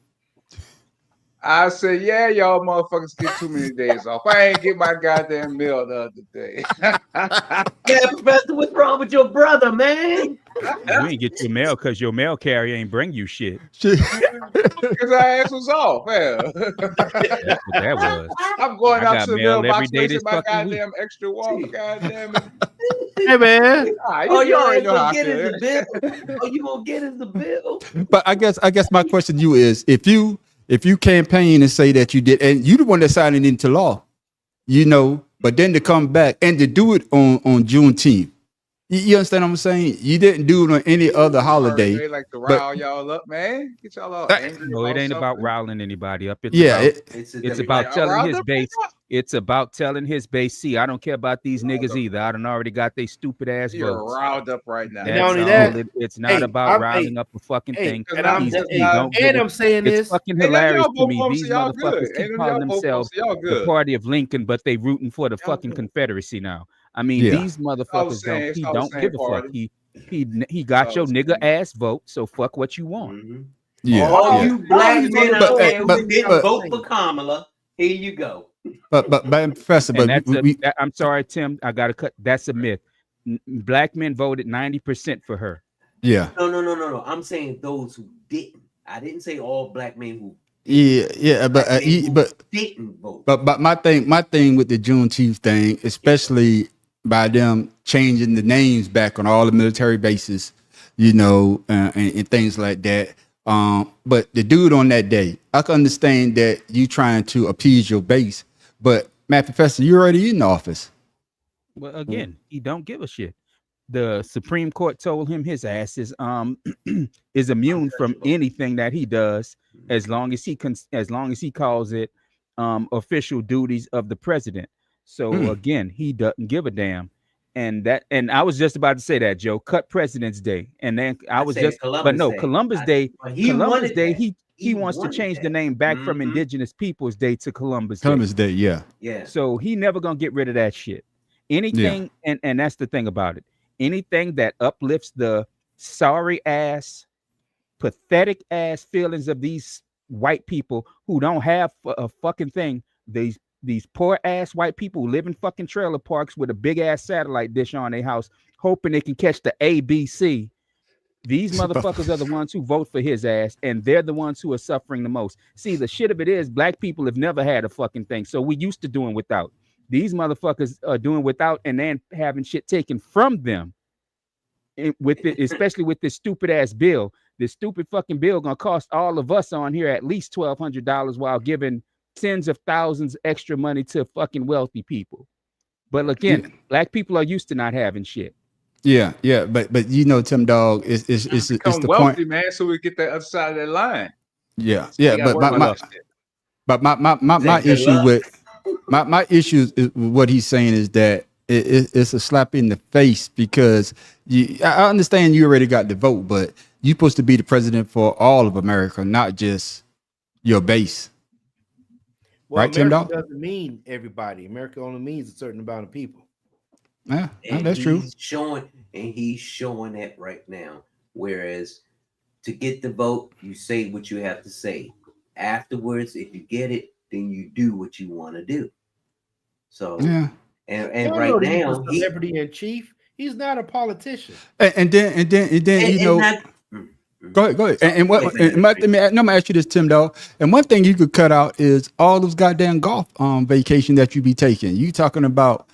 D: I said, yeah, y'all motherfuckers get too many days off. I ain't get my goddamn mail the other day.
E: Yeah, Professor, what's wrong with your brother, man?
C: You ain't get your mail because your mail carrier ain't bring you shit.
D: Because our ass was off, man.
C: That's what that was.
D: I'm going out to the mailbox
C: day
D: my goddamn extra walk, goddamn it.
B: Hey, man.
E: You already know how get is the bill. All you gonna get is the bill.
A: But I guess my question to you is, if you campaign and say that you did, and you the one that signed it into law, but then to come back and to do it on Juneteenth, you understand what I'm saying? You didn't do it on any other holiday.
D: They like to rile y'all up, man. Get y'all all angry.
C: No, it ain't about riling anybody up.
A: It's
C: about telling his base. It's about telling his base. See, I don't care about these niggas either. I done already got they stupid ass votes.
D: You're riled up right now.
C: It's not about riling up a fucking thing.
B: And I'm saying this.
C: It's fucking hilarious to me. These motherfuckers keep calling themselves the party of Lincoln, but they rooting for the fucking Confederacy now. I mean, these motherfuckers don't give a fuck. He got your nigga ass vote, so fuck what you want.
E: Mm-hmm. Yeah. All you black men out there who didn't vote for Kamala, here you go.
A: But Professor,
C: I'm sorry, Tim, I gotta cut. That's a myth. Black men voted 90% for her.
A: Yeah.
E: No. I'm saying those who didn't. I didn't say all black men who.
A: But
E: didn't vote.
A: But my thing with the Juneteenth thing, especially by them changing the names back on all the military bases, and things like that. But the dude on that day, I can understand that you trying to appease your base, but Professor, you're already in office.
C: Well, again, he don't give a shit. The Supreme Court told him his ass is immune from anything that he does as long as he calls it official duties of the president. So again, he doesn't give a damn. And I was just about to say that, Joe. Cut President's Day, and then Columbus Day. He wants to change the name back from Indigenous Peoples Day to Columbus
A: Day. Yeah.
C: So he never gonna get rid of that shit. Anything, and that's the thing about it. Anything that uplifts the sorry ass, pathetic ass feelings of these white people who don't have a fucking thing. These poor ass white people who live in fucking trailer parks with a big ass satellite dish on their house, hoping they can catch the ABC. These motherfuckers are the ones who vote for his ass, and they're the ones who are suffering the most. See, the shit of it is, black people have never had a fucking thing, so we used to doing without. These motherfuckers are doing without, and then having shit taken from them. With it, especially with this stupid ass bill. This stupid fucking bill gonna cost all of us on here at least $1,200 while giving tens of thousands extra money to fucking wealthy people. But again, black people are used to not having shit.
A: Yeah, but you know, Tim Dog, it's the
D: wealthy,
A: point,
D: man, so we get that other side of that line.
A: Yeah,
D: So
A: yeah, but my issue with my issues is what he's saying is that it's a slap in the face, because I understand you already got the vote, but you're supposed to be the president for all of America, not just your base.
B: Well,
A: Right, Tim
B: America
A: Dog?
B: doesn't mean everybody. America only means a certain amount of people.
A: Yeah,
E: And
A: that's true.
E: He's showing it right now. Whereas to get the vote, you say what you have to say. Afterwards, if you get it, then you do what you want to do. So
A: Yeah.
E: and right now,
B: he's a celebrity in chief. He's not a politician.
A: And then you know. Go ahead. And I'm gonna ask you this, Tim Dog. And one thing you could cut out is all those goddamn golf vacation that you be taking. You talking about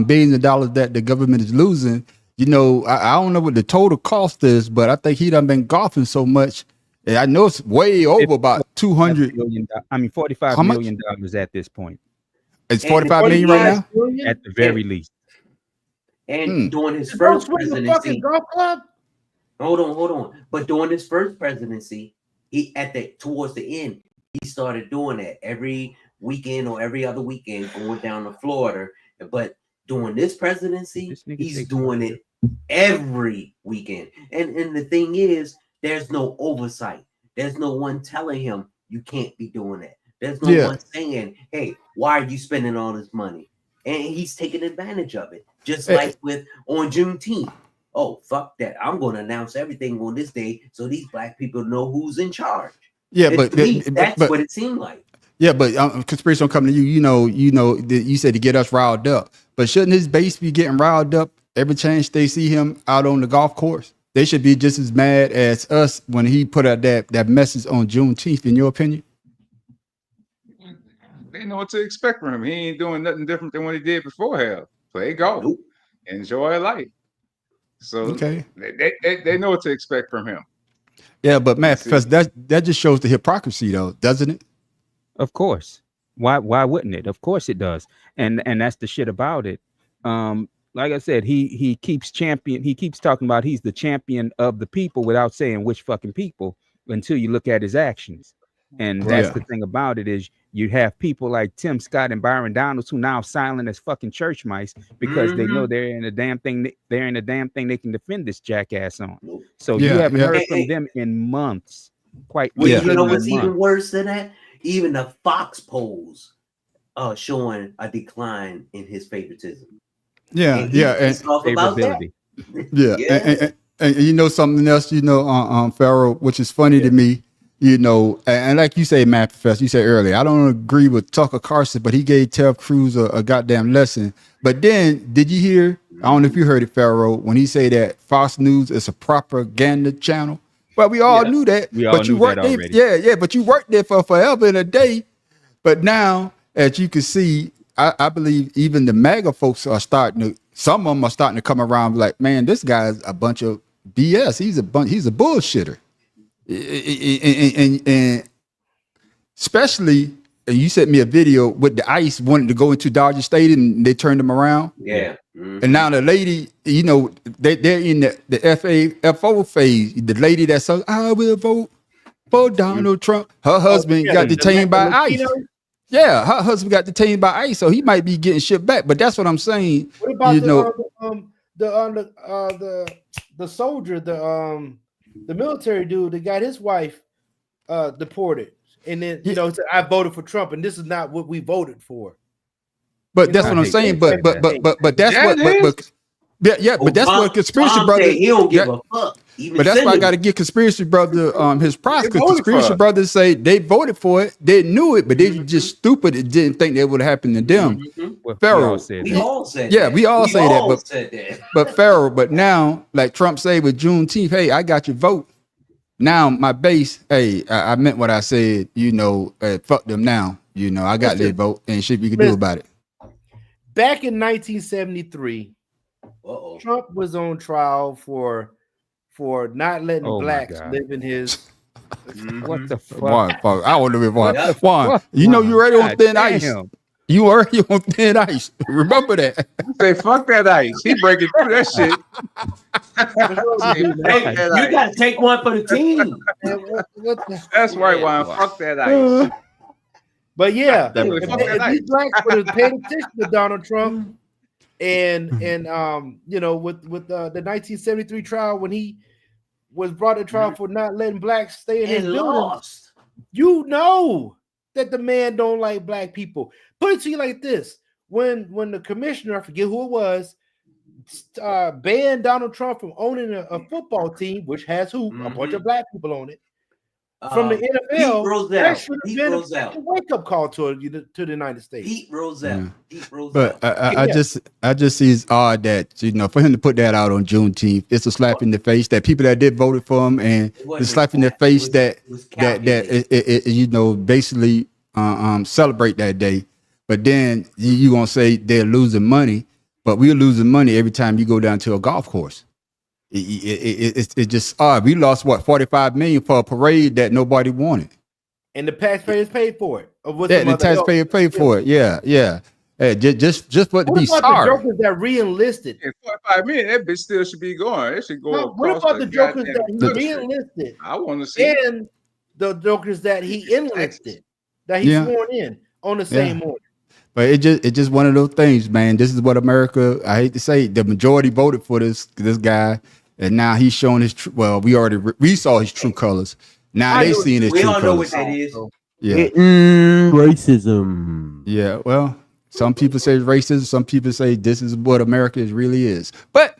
A: billions of dollars that the government is losing. You know, I don't know what the total cost is, but I think he done been golfing so much. And I know it's way over about 200
C: million. I mean, $45 million at this point.
A: It's 45 million right now,
C: at the very least.
E: And during his first presidency, hold on. But during his first presidency, towards the end, he started doing that every weekend or every other weekend, going down to Florida. But during this presidency, he's doing it every weekend. And the thing is, there's no oversight. There's no one telling him you can't be doing that. There's no one saying, hey, why are you spending all this money? And he's taking advantage of it. Just like on Juneteenth. Oh, fuck that. I'm going to announce everything on this day so these black people know who's in charge.
A: Yeah,
E: And
A: but
E: to me, that's what it seemed like.
A: Yeah, but conspiracy don't come to you. You know, you said to get us riled up. But shouldn't his base be getting riled up every chance they see him out on the golf course? They should be just as mad as us when he put out that message on Juneteenth, in your opinion?
D: They know what to expect from him. He ain't doing nothing different than what he did before. Hell, play golf, enjoy life. So they know what to expect from him.
A: Yeah, but man, Professor, that just shows the hypocrisy, though, doesn't it?
C: Of course. Why wouldn't it? Of course it does. And that's the shit about it. Like I said, he keeps talking about he's the champion of the people without saying which fucking people until you look at his actions. And that's the thing about it is you have people like Tim Scott and Byron Donalds who now silent as fucking church mice because they know they're in a damn thing they can defend this jackass on. So you haven't heard from them in months.
E: You know what's even worse than that? Even the Fox polls are showing a decline in his favoritism.
A: And
E: favorability.
A: And you know something else, Pharaoh, which is funny to me. And like you say, Matt Professor, you said earlier, I don't agree with Tucker Carlson, but he gave Ted Cruz a goddamn lesson. But then, did you hear? I don't know if you heard it, Pharaoh, when he said that Fox News is a propaganda channel. Well, we all knew that. But you worked there, but you worked there for forever and a day. But now, as you can see, I believe even the MAGA folks are some of them are starting to come around like, man, this guy's a bunch of BS. He's a bullshitter. And especially, you sent me a video with the ICE wanting to go into Dodger Stadium and they turned them around. And now the lady, they're in the FO phase. The lady that says, I will vote for Donald Trump. Her husband got detained by ICE. Yeah, her husband got detained by ICE, so he might be getting shipped back. But that's what I'm saying.
B: What about the soldier, the military dude that got his wife deported, and then said, I voted for Trump, and this is not what we voted for.
A: But that's what I'm saying. But that's what. But that's what conspiracy brother.
E: He don't give a fuck.
A: But that's why I got to give conspiracy brother his props, because conspiracy brothers say they voted for it, they knew it, but they were just stupid and didn't think that would happen to them. Pharaoh,
N: we all said
A: yeah,
N: that.
A: we all say that,
N: said that.
A: but Pharaoh, but now, like Trump said with Juneteenth, hey, I got your vote. Now my base, hey, I meant what I said. Fuck them now. I got their vote and shit we can do about it.
B: Back in 1973, Trump was on trial for not letting blacks live in his.
C: What the fuck?
A: I want to be Juan. You already on thin ice. You already on thin ice. Remember that.
D: Say fuck that ice. He breaking through that shit.
N: You got to take one for the team.
D: That's right, Juan. Fuck that ice.
B: But yeah, if these blacks would have paid attention to Donald Trump, and with the 1973 trial when he was brought to trial for not letting blacks stay in his buildings, that the man don't like black people. Put it to you like this: when the commissioner, I forget who it was, banned Donald Trump from owning a football team, which has a bunch of black people on it. From the NFL, that should have been a wake-up call to the United States.
N: Pete Rozelle.
A: But I just see it's odd that for him to put that out on Juneteenth, it's a slap in the face that people that did voted for him, and the slap in the face that basically celebrate that day. But then you gonna say they're losing money, but we're losing money every time you go down to a golf course. It's just odd. We lost $45 million for a parade that nobody wanted,
B: and the taxpayers paid for it.
A: The taxpayers paid for it. Yeah. Hey, just for it to be sorry.
B: The jokers that re-enlisted?
D: In 45 minutes, that bitch still should be going. It should go.
B: What about the jokers that he re-enlisted?
D: I want to see.
B: And the jokers that he enlisted, that he sworn in on the same morning.
A: But it just one of those things, man. This is what America. I hate to say, the majority voted for this guy. And now he's showing his true. Well, we saw his true colors. Now they seeing his true colors. We all know what that is. Yeah,
E: racism.
A: Yeah, well, some people say it's racism. Some people say this is what America really is. But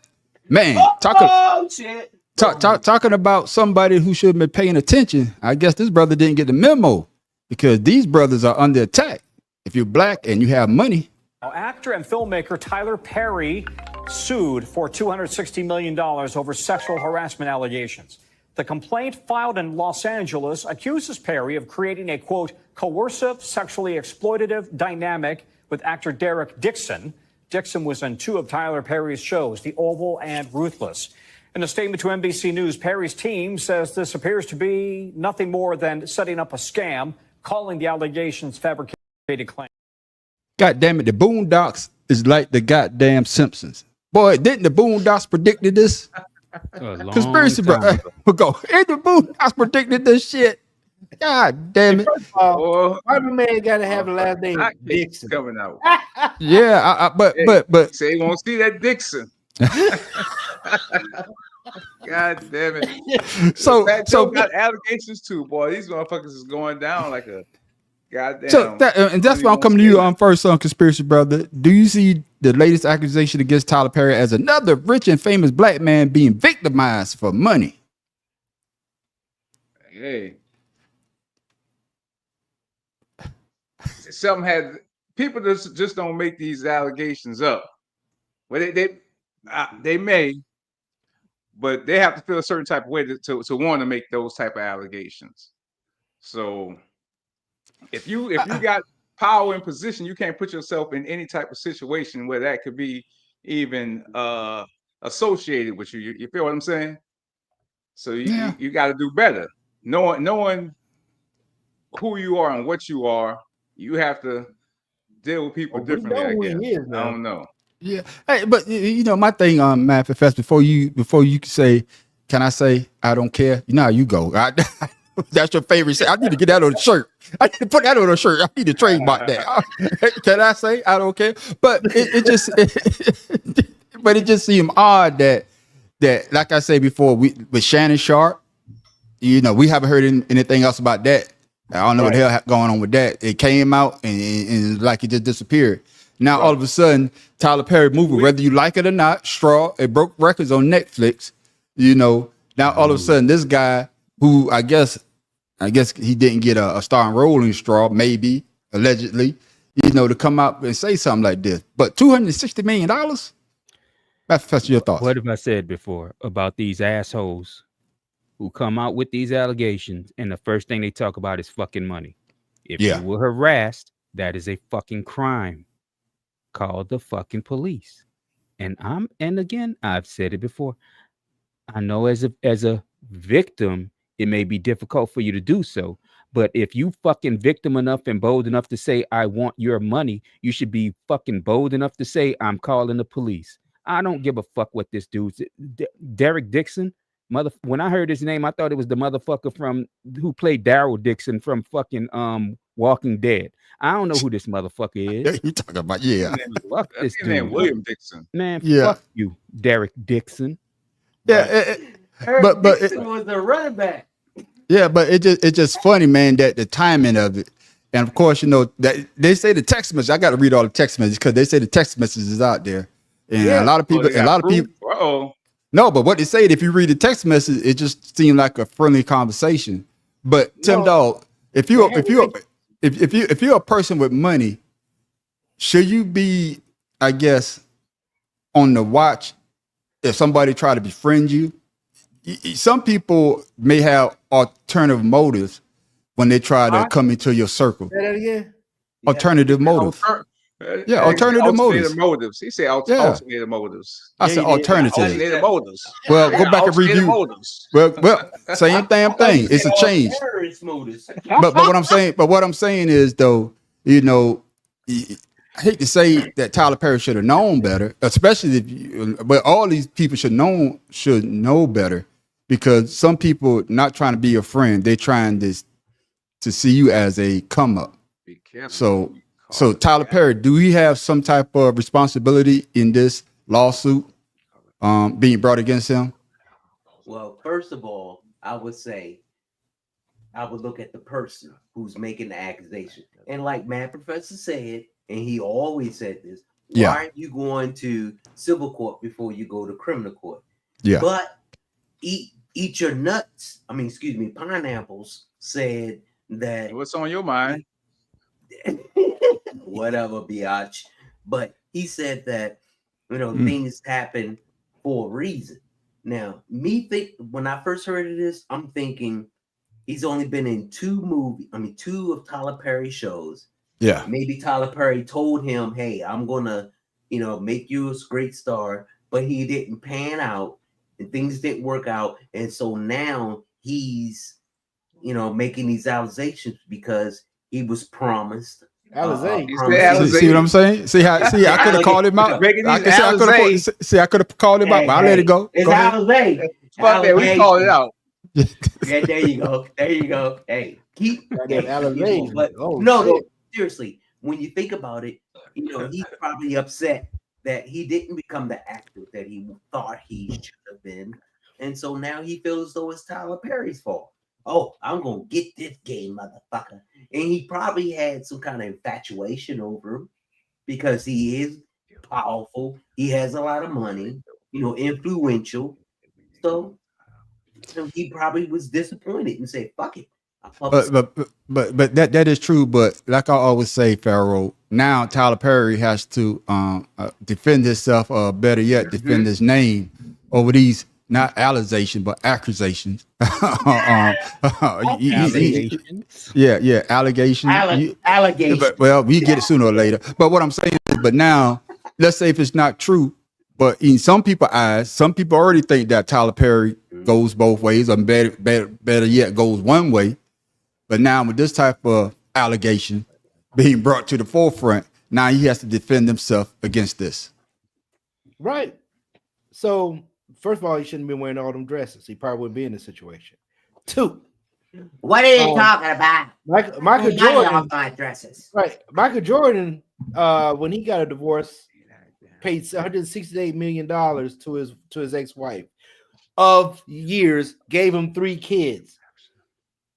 A: man, talking about somebody who should have been paying attention. I guess this brother didn't get the memo, because these brothers are under attack. If you're black and you have money.
O: Actor and filmmaker Tyler Perry sued for $260 million over sexual harassment allegations. The complaint filed in Los Angeles accuses Perry of creating a, quote, coercive, sexually exploitative dynamic with actor Derek Dixon. Dixon was in two of Tyler Perry's shows, The Oval and Ruthless. In a statement to NBC News, Perry's team says this appears to be nothing more than setting up a scam, calling the allegations fabricated claims.
A: God damn it, the Boondocks is like the goddamn Simpsons. Boy, didn't the Boondocks predicted this? Conspiracy, bro. We'll go. And the Boondocks predicted this shit. God damn it.
B: Spider-Man got to have the last name Dixon
D: coming out.
A: Yeah, but
D: say you won't see that Dixon. God damn it.
A: So
D: got allegations too, boy. These motherfuckers is going down like a goddamn.
A: So and that's why I'm coming to you first on Conspiracy Brother. Do you see the latest accusation against Tyler Perry as another rich and famous black man being victimized for money?
D: Hey. Something had people just don't make these allegations up. Well, they may, but they have to feel a certain type of way to want to make those type of allegations. So if you got power and position, you can't put yourself in any type of situation where that could be even associated with you. You feel what I'm saying? So you got to do better. Knowing who you are and what you are, you have to deal with people differently. I guess. I don't know.
A: Yeah. Hey, but my thing on Man Fest before you can say, can I say I don't care? You know how you go. That's your favorite. I need to get that on a shirt. I need to put that on a shirt. I need to trademark that. Can I say I don't care? But it just seemed odd that like I said before, with Shannon Sharp, we haven't heard anything else about that. I don't know what the hell going on with that. It came out and like it just disappeared. Now all of a sudden, Tyler Perry movie, whether you like it or not, it broke records on Netflix. Now all of a sudden, this guy who I guess he didn't get a starring role in Straw, maybe allegedly, to come out and say something like this. But $260 million. That's your thoughts.
C: What have I said before about these assholes who come out with these allegations and the first thing they talk about is fucking money? If you were harassed, that is a fucking crime. Call the fucking police. And again, I've said it before. I know as a victim, it may be difficult for you to do so. But if you fucking victim enough and bold enough to say, I want your money, you should be fucking bold enough to say, I'm calling the police. I don't give a fuck what this dude's Derek Dixon. When I heard his name, I thought it was the motherfucker from who played Daryl Dixon from fucking Walking Dead. I don't know who this motherfucker is.
A: You talking about
C: fuck this dude.
D: William Dixon.
C: Man, fuck you, Derek Dixon.
A: Yeah,
N: but Dixon was the running back.
A: Yeah, but it's just funny, man, that the timing of it. And of course, that they say the text message. I got to read all the text messages because they say the text message is out there. And a lot of people, no, but what they say, if you read the text message, it just seemed like a friendly conversation. But Tim Dog, if you're a person with money, should you be, I guess, on the watch if somebody try to befriend you? Some people may have alternative motives when they try to come into your circle.
B: Say that again.
A: Alternative motives. Alternative
D: motives. He said alternative motives.
A: I said alternative.
D: Alternative motives.
A: Well, go back and review. Well, same damn thing. It's a change. But what I'm saying is though, I hate to say that Tyler Perry should have known better, especially but all these people should know better, because some people not trying to be your friend, they're trying to see you as a come up.
D: Be careful.
A: So Tyler Perry, do he have some type of responsibility in this lawsuit being brought against him?
E: Well, first of all, I would look at the person who's making the accusation. And like Mad Professor said, and he always said this, why aren't you going to civil court before you go to criminal court?
A: Yeah.
E: But eat your nuts. Pineapples said that.
D: What's on your mind?
E: Whatever, biatch. But he said that, things happen for a reason. Now, when I first heard of this, I'm thinking he's only been in two of Tyler Perry's shows.
A: Yeah.
E: Maybe Tyler Perry told him, hey, I'm gonna, make you a great star, but he didn't pan out and things didn't work out. And so now he's, making these accusations because he was promised.
A: See what I'm saying? See, I could have called him out. I could have called him out, but I let it go.
E: It's Alizé.
D: Fuck that, we called it out.
E: Yeah, there you go. Hey, keep Alizé. But no, seriously, when you think about it, he's probably upset that he didn't become the actor that he thought he should have been. And so now he feels as though it's Tyler Perry's fault. Oh, I'm going to get this game, motherfucker. And he probably had some kind of infatuation over him because he is powerful. He has a lot of money, influential. So he probably was disappointed and said, fuck it.
A: But that is true. But like I always say, Pharaoh, now Tyler Perry has to defend himself, or better yet, defend his name over these not allegations, but accusations. Allegations. Allegations. Well, we get it sooner or later. But what I'm saying is, but now, let's say if it's not true, but in some people's eyes, some people already think that Tyler Perry goes both ways, or better yet, goes one way. But now with this type of allegation being brought to the forefront, now he has to defend himself against this.
B: Right. So, first of all, he shouldn't be wearing all them dresses. He probably wouldn't be in this situation. 2.
E: What are you talking about?
B: Michael Jordan.
E: All my dresses.
B: Right. Michael Jordan, when he got a divorce, paid $168 million to his ex-wife of years, gave him 3 kids.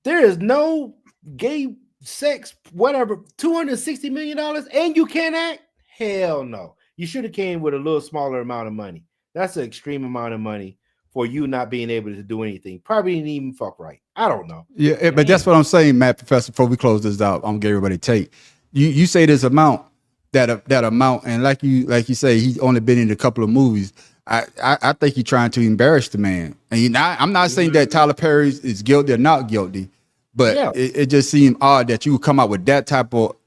B: There is no gay sex, whatever, $260 million, and you can't act? Hell no. You should have came with a little smaller amount of money. That's an extreme amount of money for you not being able to do anything. Probably didn't even fuck right. I don't know.
A: Yeah, but that's what I'm saying, Matt Professor. Before we close this out, I'm gonna get everybody take. You say this amount, that amount, and like you say, he's only been in a couple of movies. I think you're trying to embarrass the man. And I'm not saying that Tyler Perry is guilty or not guilty, but it just seemed odd that you would come out with that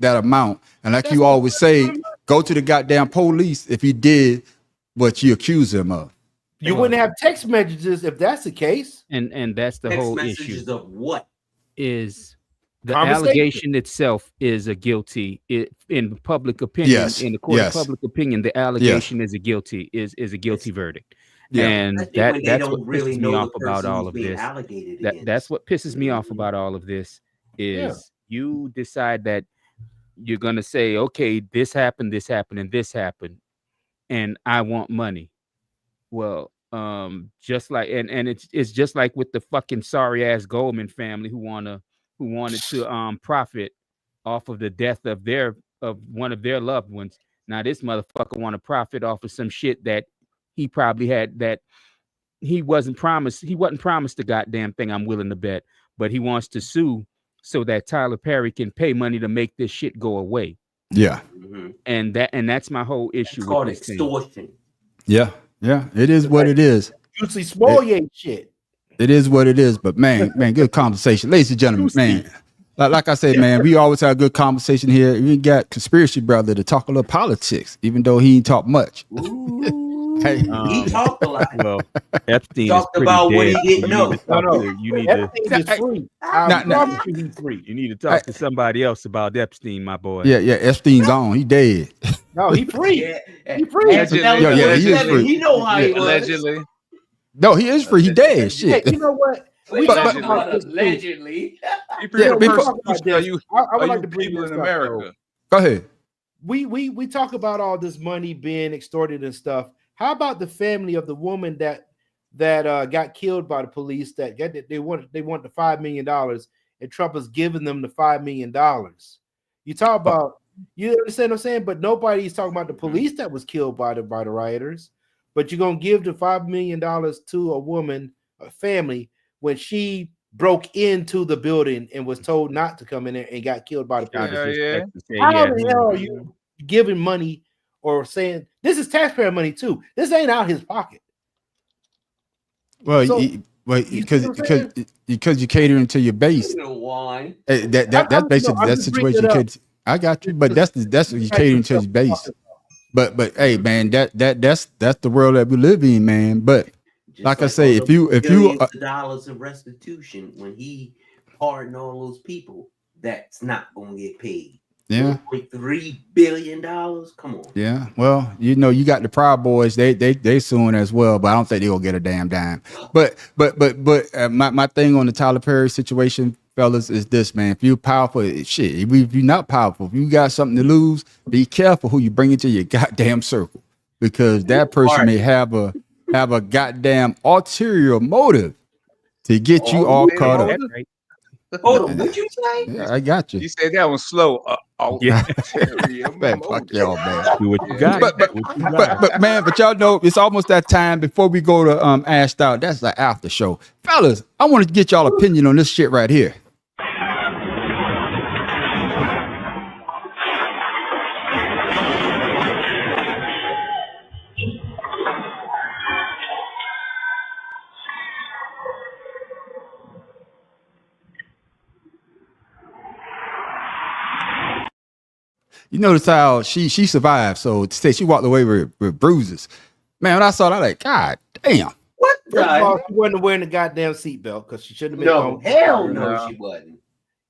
A: amount. And like you always say, go to the goddamn police if he did what you accuse him of.
B: You wouldn't have text messages if that's the case.
C: And that's the
E: Text
C: whole
E: messages
C: issue.
E: of what?
C: Is the allegation itself is a guilty in public opinion.
A: Yes.
C: In the court of public opinion, the allegation is a guilty verdict.
A: Yeah.
C: And that's what pisses me off about all of this. That's what pisses me off about all of this is you decide that you're gonna say, okay, this happened, and this happened, and I want money. Well, just like and it's just like with the fucking sorry ass Goldman family who wanted to profit off of the death of one of their loved ones. Now this motherfucker want to profit off of some shit that he probably had that he wasn't promised. He wasn't promised the goddamn thing, I'm willing to bet, but he wants to sue so that Tyler Perry can pay money to make this shit go away.
A: Yeah.
C: And that's my whole issue.
E: It's called
C: with this
E: extortion.
C: thing.
A: Yeah. It is what it is.
B: Usually small shit.
A: It is what it is, but man, good conversation. Ladies and gentlemen, man. Like I said, man, we always have good conversation here. We got Conspiracy Brother to talk a little politics, even though he ain't talk much.
E: Hey, he talked a lot.
C: Well, Epstein
E: talked
C: is
E: about
C: dead.
E: what he didn't know.
C: You need
B: Epstein is free. I promise you he's free.
C: You need to talk to somebody else about Epstein, my boy.
A: Yeah, Epstein gone. He dead.
B: No, he free. He free.
A: He is free.
E: He know how he was.
D: Allegedly.
A: No, he is free. He dead. Shit.
B: Hey, you know what? We talk about this
E: allegedly.
D: Are you people in America?
A: Go ahead.
B: We talk about all this money being extorted and stuff. How about the family of the woman that got killed by the police? They want the $5 million, and Trump is giving them the $5 million. You talk about, you understand what I'm saying? But nobody's talking about the police that was killed by the rioters. But you're gonna give the $5 million to a woman, a family, when she broke into the building and was told not to come in there and got killed by the police. How the hell are you giving money or saying this is taxpayer money too? This ain't out his pocket.
A: Well, because you catering to your base.
E: Why?
A: That's basically that situation. I got you, but that's what you catering to your base. But hey, man, that's the world that we live in, man. But like I say, if you
E: dollars of restitution when he pardoned all those people, that's not gonna get paid.
A: Yeah,
E: $3 billion. Come on.
A: Yeah, well, you got the Proud Boys. They suing as well, but I don't think they'll get a damn dime. But my thing on the Tyler Perry situation, fellas, is this, man. If you're powerful, shit. If you're not powerful, if you got something to lose, be careful who you bring into your goddamn circle, because that person may have a goddamn ulterior motive to get you all caught up.
E: Hold on, what'd you say?
A: Yeah, I got you.
D: You said that was slow.
A: Man, fuck y'all, man.
C: Do what you got.
A: But man, but y'all know it's almost that time before we go to Ashed Out. That's the after show. Fellas, I want to get y'all opinion on this shit right here. You notice how she survived. So to say she walked away with bruises. Man, when I saw that, I'm like, God damn.
E: What?
B: First of all, she wasn't wearing the goddamn seatbelt because she shouldn't have been.
E: No, hell no, she wasn't.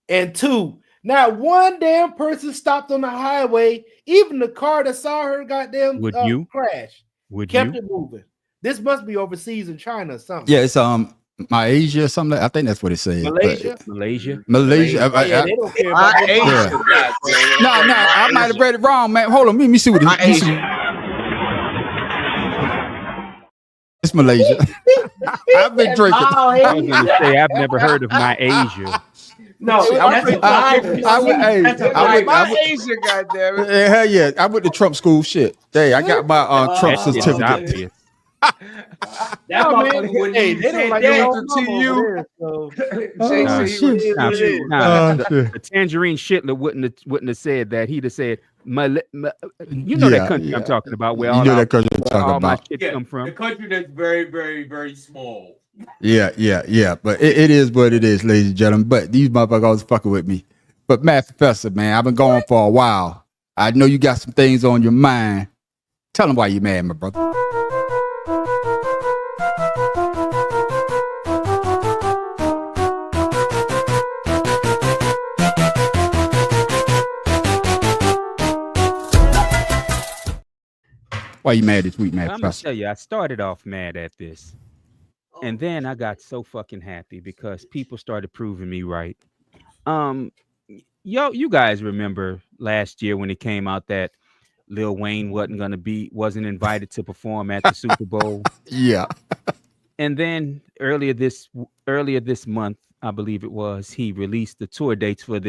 B: And two, not one damn person stopped on the highway. Even the car that saw her goddamn crash kept it moving. This must be overseas in China or something.
A: Yeah, it's Malaysia or something. I think that's what it says.
B: Malaysia.
A: Yeah,
B: they don't care about Asia.
A: No, I might have read it wrong, man. Hold on, let me see what it is. It's Malaysia. I've been drinking.
C: I was going to say I've never heard of my Asia.
E: No,
D: my Asia, goddamn it.
A: Hell yeah, I went to Trump school. Shit, hey, I got my Trump certificate.
N: That motherfucker wouldn't
B: Hey,
N: even
B: they don't
N: say
B: like
N: that.
B: no
D: to
B: mama
D: you.
B: over there, so.
D: Shay said he was
C: Nah,
B: it is.
C: the Tangerine Shitler wouldn't have said that. He'd have said, you know that country I'm talking about, where
A: You
C: all,
A: know that country I'm talking
C: all my
A: about.
C: shit
N: Yeah,
C: come from.
N: the country that's very, very, very small.
A: Yeah. But it is what it is, ladies and gentlemen. But these motherfuckers fucking with me. But Matt Professor, man, I've been gone for a while. I know you got some things on your mind. Tell them why you mad, my brother. Why you mad this week, Matt
C: I'm gonna
A: Professor?
C: tell you, I started off mad at this, and then I got so fucking happy because people started proving me right. You guys remember last year when it came out that Lil Wayne wasn't invited to perform at the Super Bowl,
A: Yeah.
C: and then earlier this month, I believe it was, he released the tour dates for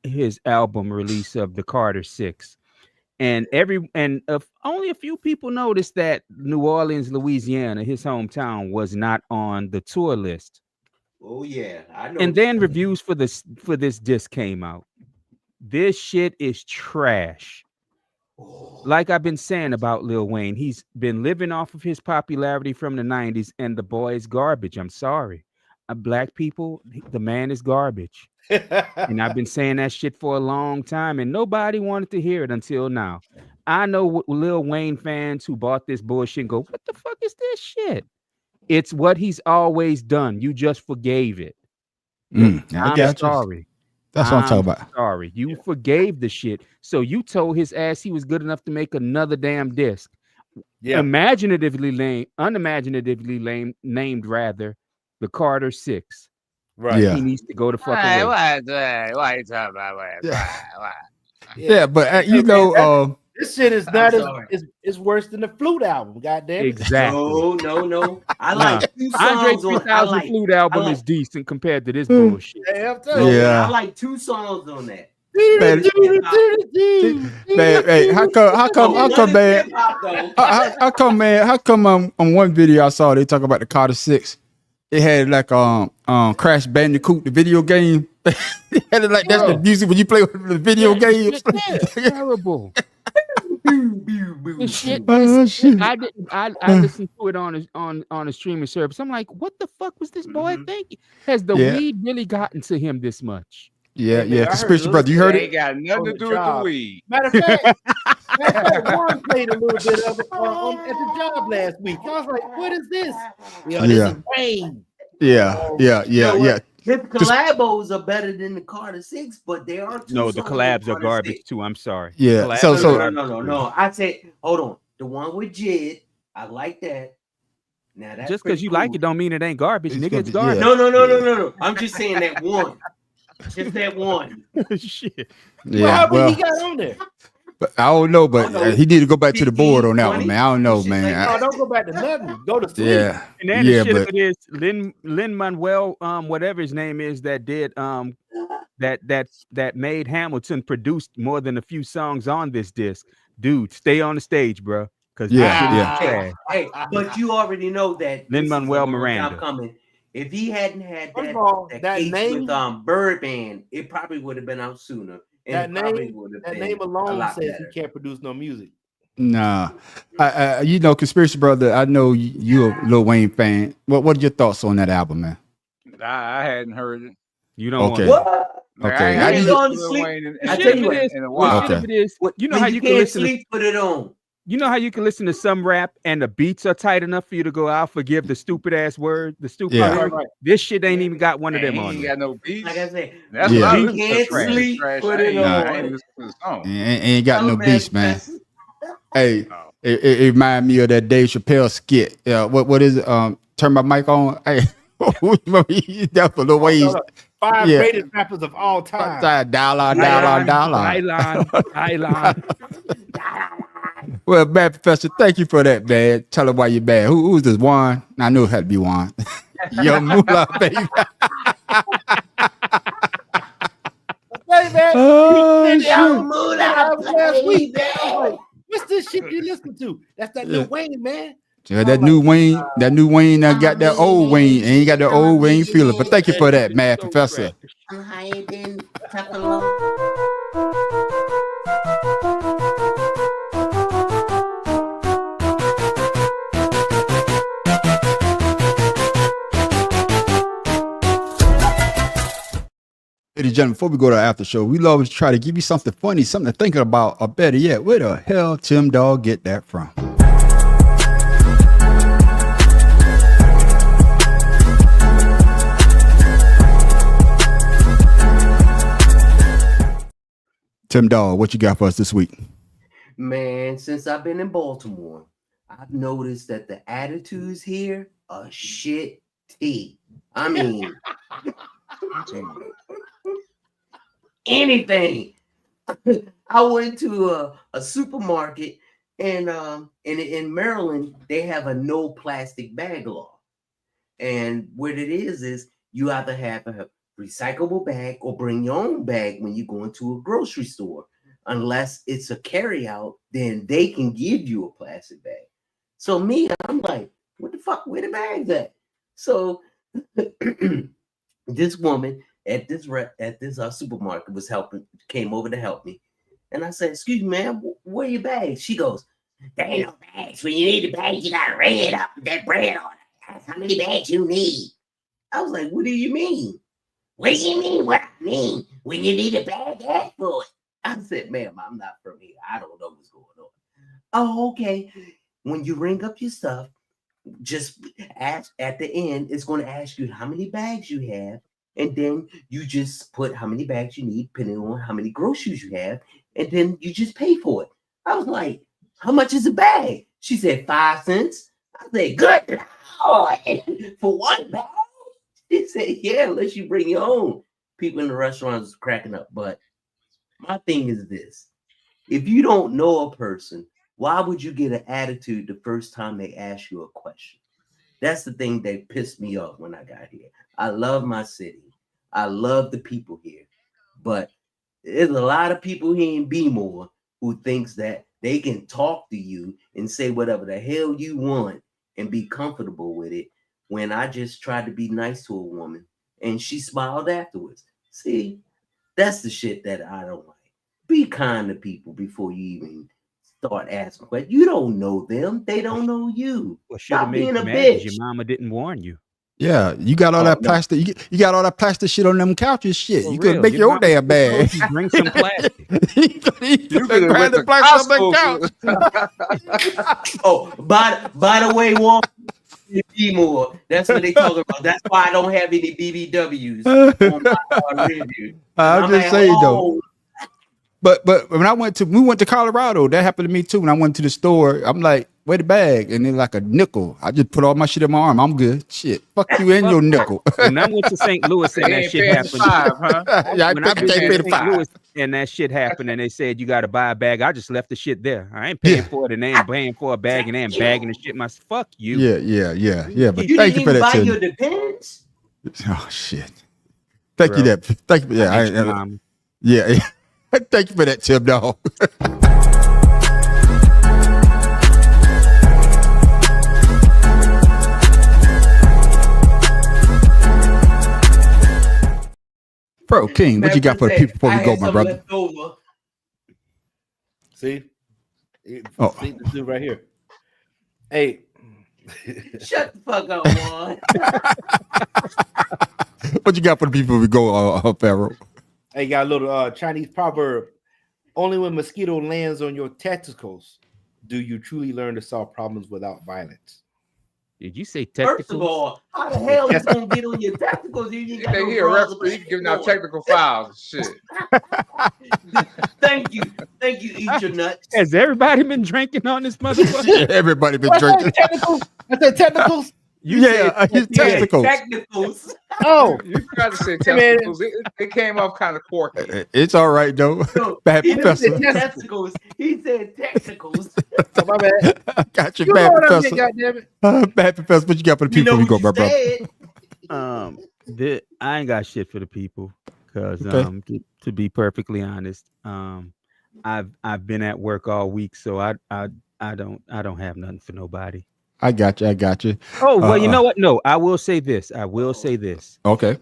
C: his album release of the Carter 6. And only a few people noticed that New Orleans, Louisiana, his hometown, was not on the tour list.
N: Oh yeah, I know.
C: And then reviews for this disc came out. This shit is trash. Like I've been saying about Lil Wayne, he's been living off of his popularity from the 90s, and the boy is garbage. I'm sorry. Black people, the man is garbage. And I've been saying that shit for a long time, and nobody wanted to hear it until now. I know Lil Wayne fans who bought this bullshit and go, what the fuck is this shit? It's what he's always done. You just forgave it. I'm sorry.
A: That's what I'm talking about.
C: Sorry. You forgave the shit. So you told his ass he was good enough to make another damn disc. Yeah. Unimaginatively named rather, the Carter 6.
B: Right.
A: Yeah.
C: He needs to go to fuck away.
D: Why you talking about? Why?
A: Yeah, but you know,
B: this shit is not it's worse than the Flute album. Goddamn.
C: Exactly.
N: No. I like two songs.
C: Andre
N: on
C: 3000 Flute album is decent compared to this bullshit.
N: I like two songs on that.
A: Man, hey, how come on one video I saw they talk about the Carter 6, it had like Crash Bandicoot, the video game. They had it like that's the music when you play with the video games.
C: Terrible. Shit. I listened to it on a streaming service. I'm like, what the fuck was this boy thinking? Has the weed really gotten to him this much?
A: Yeah. Conspiracy brother, you heard it?
D: Ain't got nothing to do with the weed.
B: Matter of fact, Warren played a little bit of it at the job last week. I was like, what is this? This is Wayne.
A: Yeah.
N: His collabos are better than the Carter 6, but they are
C: no. The collabs are garbage too. I'm sorry.
A: Yeah.
N: No. I said, hold on. The one with Jid, I like that. Now that's
C: just because you like it don't mean it ain't garbage. Nigga, it's garbage.
N: No. I'm just saying that one. Just that one.
C: Shit.
A: Yeah.
B: Well, he got on there.
A: But I don't know, but he need to go back to the board on that one, man. I don't know, man.
B: No, don't go back to nothing. Go to sleep.
A: Yeah.
C: And then the shit of it is Lin-Manuel, whatever his name is, that did that made Hamilton produced more than a few songs on this disc. Dude, stay on the stage, bro. Because
N: Hey, but you already know that
C: Lin-Manuel Miranda
N: coming. If he hadn't had
B: that
N: case
B: name
N: with Birdman, it probably would have been out sooner.
B: That name alone says he can't produce no music.
A: Nah, you know, Conspiracy Brother. I know you're a Lil Wayne fan. What are your thoughts on that album, man?
D: I hadn't heard it.
C: You don't
A: want
N: what?
A: Okay.
N: I ain't going to sleep.
C: I tell you what. You know how you can listen to
N: put it on.
C: You know how you can listen to some rap and the beats are tight enough for you to go, I'll forgive the stupid ass word, the stupid word. Right. This shit ain't even got one of them on.
D: Ain't got no beats.
N: Like I said,
D: that's
N: you
D: can't
N: sleep. Put it on.
A: Ain't got no beats, man. Hey, it remind me of that Dave Chappelle skit. What is it? Turn my mic on. Hey, that's for Lil Wayne.
B: 5 greatest rappers of all time.
A: Dollar.
C: Island.
A: Well, Bad Professor, thank you for that, man. Tell him why you're bad. Who's this? Juan? I knew it had to be Juan. Young Moolah, baby.
B: Hey, man.
N: Moolah,
B: last week, man. I was like, what's this shit you listen to? That's that Lil Wayne, man.
A: So that new Wayne, that got that old Wayne, and he got the old Wayne feeling. But thank you for that, Mad Professor.
N: I'm higher than chocolate.
A: Ladies and gentlemen, before we go to our after show, we always try to give you something funny, something to think about, or better yet, where the hell Tim Dog get that from? Tim Dog, what you got for us this week?
N: Man, since I've been in Baltimore, I've noticed that the attitudes here are shit tea. I mean, anything. I went to a supermarket, and in Maryland, they have a no plastic bag law. And what it is you either have a recyclable bag or bring your own bag when you go into a grocery store. Unless it's a carry out, then they can give you a plastic bag. So I'm like, what the fuck? Where the bags at? So this woman at this supermarket came over to help me. And I said, excuse me, ma'am, where are your bags? She goes, there ain't no bags. When you need a bag, you got to ring it up with that bread on it. That's how many bags you need. I was like, what do you mean? What do you mean what I mean? When you need a bag, ask for it. I said, ma'am, I'm not from here. I don't know what's going on. Oh, okay. When you ring up your stuff, just ask at the end, it's going to ask you how many bags you have. And then you just put how many bags you need, depending on how many groceries you have. And then you just pay for it. I was like, how much is a bag? She said 5 cents. I said, good Lord, for one bag? She said, yeah, unless you bring your own. People in the restaurants is cracking up. But my thing is this. If you don't know a person, why would you get an attitude the first time they ask you a question? That's the thing that pissed me off when I got here. I love my city. I love the people here. But there's a lot of people here in B-More who thinks that they can talk to you and say whatever the hell you want and be comfortable with it, when I just tried to be nice to a woman and she smiled afterwards. See, that's the shit that I don't like. Be kind to people before you even start asking questions. You don't know them. They don't know you.
C: Well,
N: Stop being a
C: bitch.
N: bitch.
C: Your mama didn't warn you.
A: Yeah, you got all that plastic. You got all that plastic shit on them couches. Shit,
C: For
A: you could
C: real.
A: make your own
C: mama
A: damn bag.
C: told you bring some plastic.
A: You could grab the plastic off that couch.
N: Oh, by the way, Walmart be more. That's what they talking about. That's why I don't have any BBWs on my review.
A: I'm just saying though. But when we went to Colorado, that happened to me too. When I went to the store, I'm like, where the bag? And then like a nickel. I just put all my shit in my arm. I'm good. Shit. Fuck you and your nickel.
C: When I went to St. Louis and that shit happened.
A: Yeah,
C: when I
A: can't
C: went
A: pay
C: to
A: the
C: St.
A: $5.
C: Louis and that shit happened and they said you got to buy a bag, I just left the shit there. I ain't paying for it and they ain't paying for a bag and they ain't bagging the shit. Fuck you.
A: Yeah. But
N: You
A: thank you for that.
N: buy your Depends?
A: Oh shit. Thank you that. Thank you. Yeah. Thank you for that, Tim Dog. Bro, King, what you got for the people before we go, my brother?
B: See?
A: Oh.
B: See this dude right here. Hey.
N: Shut the fuck up, Juan.
A: What you got for the people before we go, Pharaoh?
B: Hey, you got a little Chinese proverb. Only when mosquito lands on your testicles do you truly learn to solve problems without violence.
C: Did you say testicles?
N: First of all, how the hell is gonna get on your testicles? You got
D: They
N: no
D: hear
N: problems
D: referee giving out technical files and shit.
N: Thank you. Eat your nuts.
C: Has everybody been drinking on this motherfucker?
A: Everybody been drinking.
B: I said technicals.
A: His testicles.
N: Technicals.
B: Oh,
D: you forgot to say testicles. It came off kind of quirky.
A: It's all right though. Bad professor.
N: Testicles. He said technicals.
B: Oh, my bad.
A: Got your bad professor. Bad professor. What you got for the people before we go, my brother?
C: I ain't got shit for the people because to be perfectly honest, I've been at work all week, so I don't have nothing for nobody.
A: I got you.
C: Oh, well, you know what? No, I will say this.
A: Okay.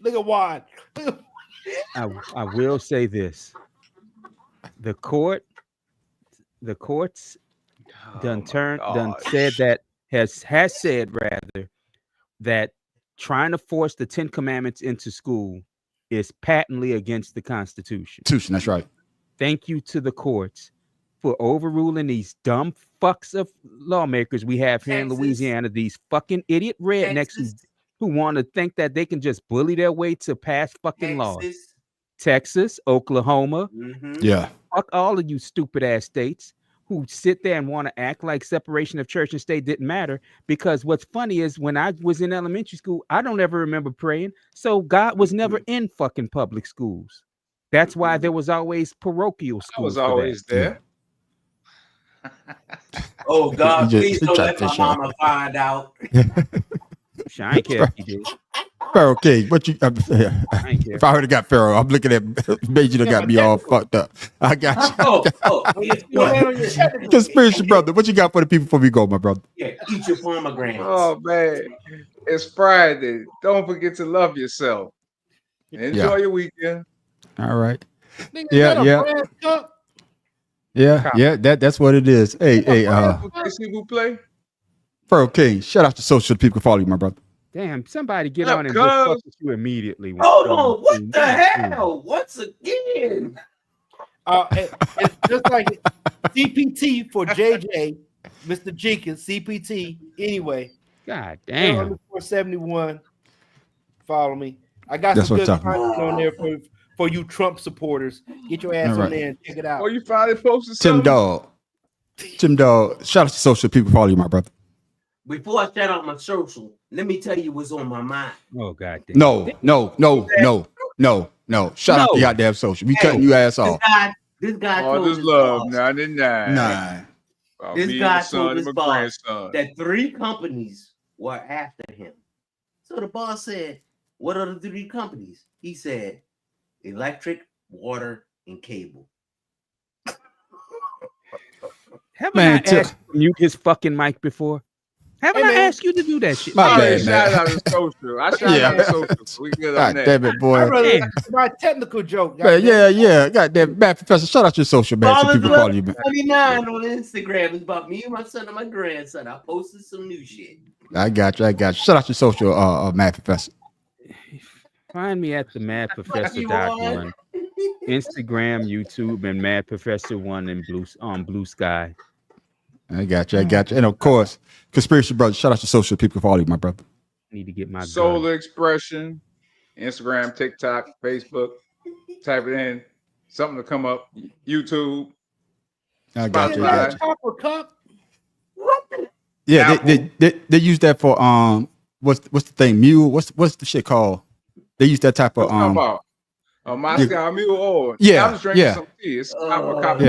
B: Look at Juan.
C: I will say this. The courts done said that has said rather that trying to force the 10 Commandments into school is patently against the Constitution.
A: That's right.
C: Thank you to the courts for overruling these dumb fucks of lawmakers we have here in Louisiana, these fucking idiot rednecks who want to think that they can just bully their way to pass fucking laws. Texas, Oklahoma.
A: Yeah.
C: Fuck all of you stupid ass states who sit there and want to act like separation of church and state didn't matter. Because what's funny is when I was in elementary school, I don't ever remember praying. So God was never in fucking public schools. That's why there was always parochial schools.
D: I was always there.
N: Oh God, please don't let my mama find out.
C: I ain't care if you did.
A: Pharaoh King, what you? If I already got Pharaoh, I'm looking at Major that got me all fucked up. I got you. Conspiracy brother, what you got for the people before we go, my brother?
N: Yeah, eat your pomegranates.
D: Oh man, it's Friday. Don't forget to love yourself. Enjoy your weekend.
A: All right. Yeah. That's what it is. Hey, Pharaoh King, shout out to social people can follow you, my brother.
C: Damn, somebody get on and just fuck with you immediately.
N: Hold on, what the hell? Once again.
B: It's just like CPT for JJ, Mr. Jenkins, CPT. Anyway.
C: God damn.
B: 471. Follow me. I got
A: That's
B: some good
A: what
B: content on there for you Trump supporters. Get your ass on there and check it out.
D: Oh, you finally posted
A: something? Tim Dog. Shout out to social people follow you, my brother.
N: Before I shout out my social, let me tell you what's on my mind.
C: Oh God damn.
A: No. Shout out to goddamn social. We cutting you ass off.
N: This guy
D: all
N: told
D: this
N: his
D: love,
N: boss,
D: 99.
N: This guy told his boss that 3 companies were after him. So the boss said, "What are the 3 companies?" He said, "Electric, water, and cable."
C: Haven't I asked you to mute his fucking mic before? Haven't I asked you to do that shit?
A: My bad,
D: shout out to social. I shout out to social. We good on that.
A: Damn it, boy.
B: My technical joke.
A: Man, yeah. Goddamn, Matt Professor. Shout out to your social, man. So people follow you, man.
N: 29 on Instagram is about me and my son and my grandson. I posted some new shit.
A: I got you. Shout out to your social, Matt Professor.
C: Find me at the Mad Professor .1. Instagram, YouTube, and Mad Professor 1 and Blue Sky.
A: I got you. And of course, Conspiracy Brother. Shout out to social people follow you, my brother.
C: Need to get my
D: Solar Expression, Instagram, TikTok, Facebook. Type it in. Something to come up. YouTube.
A: I got you.
B: Cup.
A: Yeah, they use that for what's the thing? Mule. What's the shit called? They use that type of
D: Moscow Mule oil.
A: Yeah,
D: I was drinking some tea. It's cup.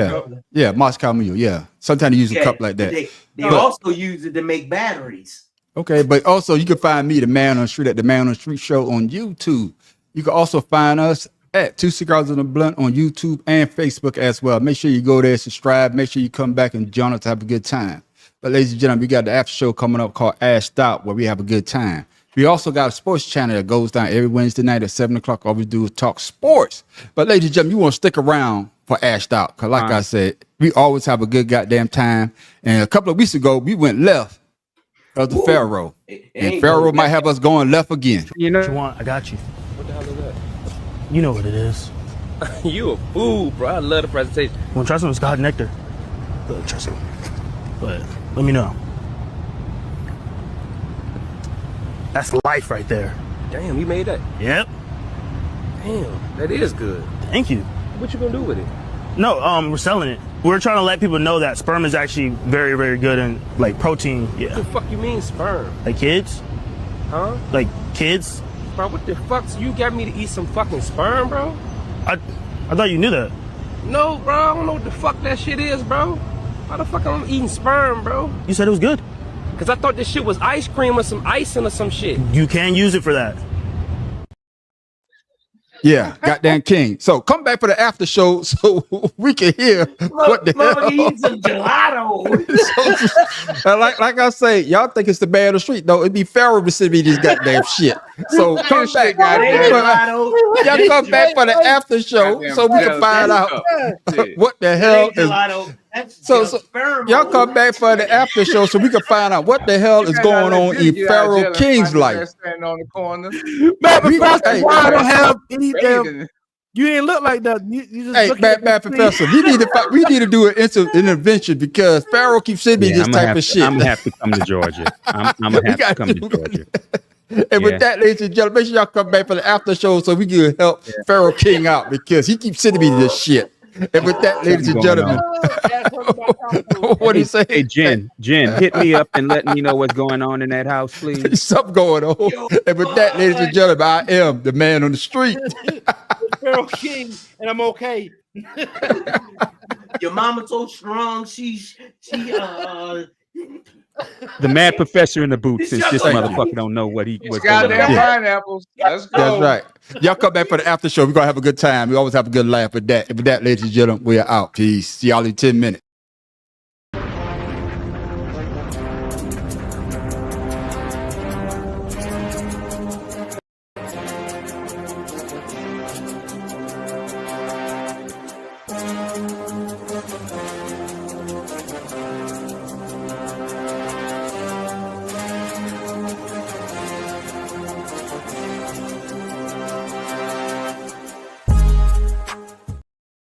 A: Yeah, Moscow Mule. Yeah, sometimes they use a cup like that.
N: They also use it to make batteries.
A: Okay, but also you can find me, the Man on the Street, at the Man on the Street Show on YouTube. You can also find us at 2 Cigars and a Blunt on YouTube and Facebook as well. Make sure you go there, subscribe. Make sure you come back and join us to have a good time. But ladies and gentlemen, we got the after show coming up called Ashed Out, where we have a good time. We also got a sports channel that goes down every Wednesday night at 7 o'clock. All we do is talk sports. But ladies and gentlemen, you want to stick around for Ashed Out. Because like I said, we always have a good goddamn time. And a couple of weeks ago, we went left of the Pharaoh. And Pharaoh might have us going left again.
P: You know what you want? I got you.
Q: What the hell is that?
P: You know what it is.
Q: You a fool, bro. I love the presentation.
P: Want to try some Scott Nectar? Try some. But let me know. That's life right there.
Q: Damn, you made that?
P: Yep.
Q: Damn, that is good.
P: Thank you.
Q: What you gonna do with it?
P: No, we're selling it. We're trying to let people know that sperm is actually very, very good and like protein. Yeah.
Q: What the fuck you mean sperm?
P: Like kids?
Q: Huh?
P: Like kids?
Q: Bro, what the fuck? So you got me to eat some fucking sperm, bro?
P: I thought you knew that.
Q: No, bro. I don't know what the fuck that shit is, bro. Why the fuck I'm eating sperm, bro?
P: You said it was good.
Q: Cause I thought this shit was ice cream or some icing or some shit.
P: You can use it for that.
A: Yeah, goddamn king. So come back for the after show so we can hear what the hell.
N: Eat some gelato.
A: like I say, y'all think it's the man on the street. No, it'd be Pharaoh to send me this goddamn shit. So come back. Y'all come back for the after show so we can find out what the hell is. So y'all come back for the after show so we can find out what the hell is going on in Pharaoh King's life.
D: Standing on the corner.
Q: Professor, why I don't have any damn. You ain't look like that. You just
A: hey, bad professor. We need to do an intervention because Pharaoh keeps sending me this type of shit.
C: I'm gonna have to come to Georgia. I'm gonna have to come to Georgia.
A: And with that, ladies and gentlemen, make sure y'all come back for the after show so we can help Pharaoh King out because he keeps sending me this shit. And with that, ladies and gentlemen, what do you say?
C: Hey, Jen, hit me up and let me know what's going on in that house, please.
A: Something going on. And with that, ladies and gentlemen, I am the man on the street.
B: Pharaoh King, and I'm okay.
N: Your mama so strong, she
C: the mad professor in the booth, since this motherfucker don't know what's going on.
D: Pineapples. Let's go.
A: That's right. Y'all come back for the after show. We're gonna have a good time. We always have a good laugh with that. And with that, ladies and gentlemen, we are out. Peace. See y'all in 10 minutes.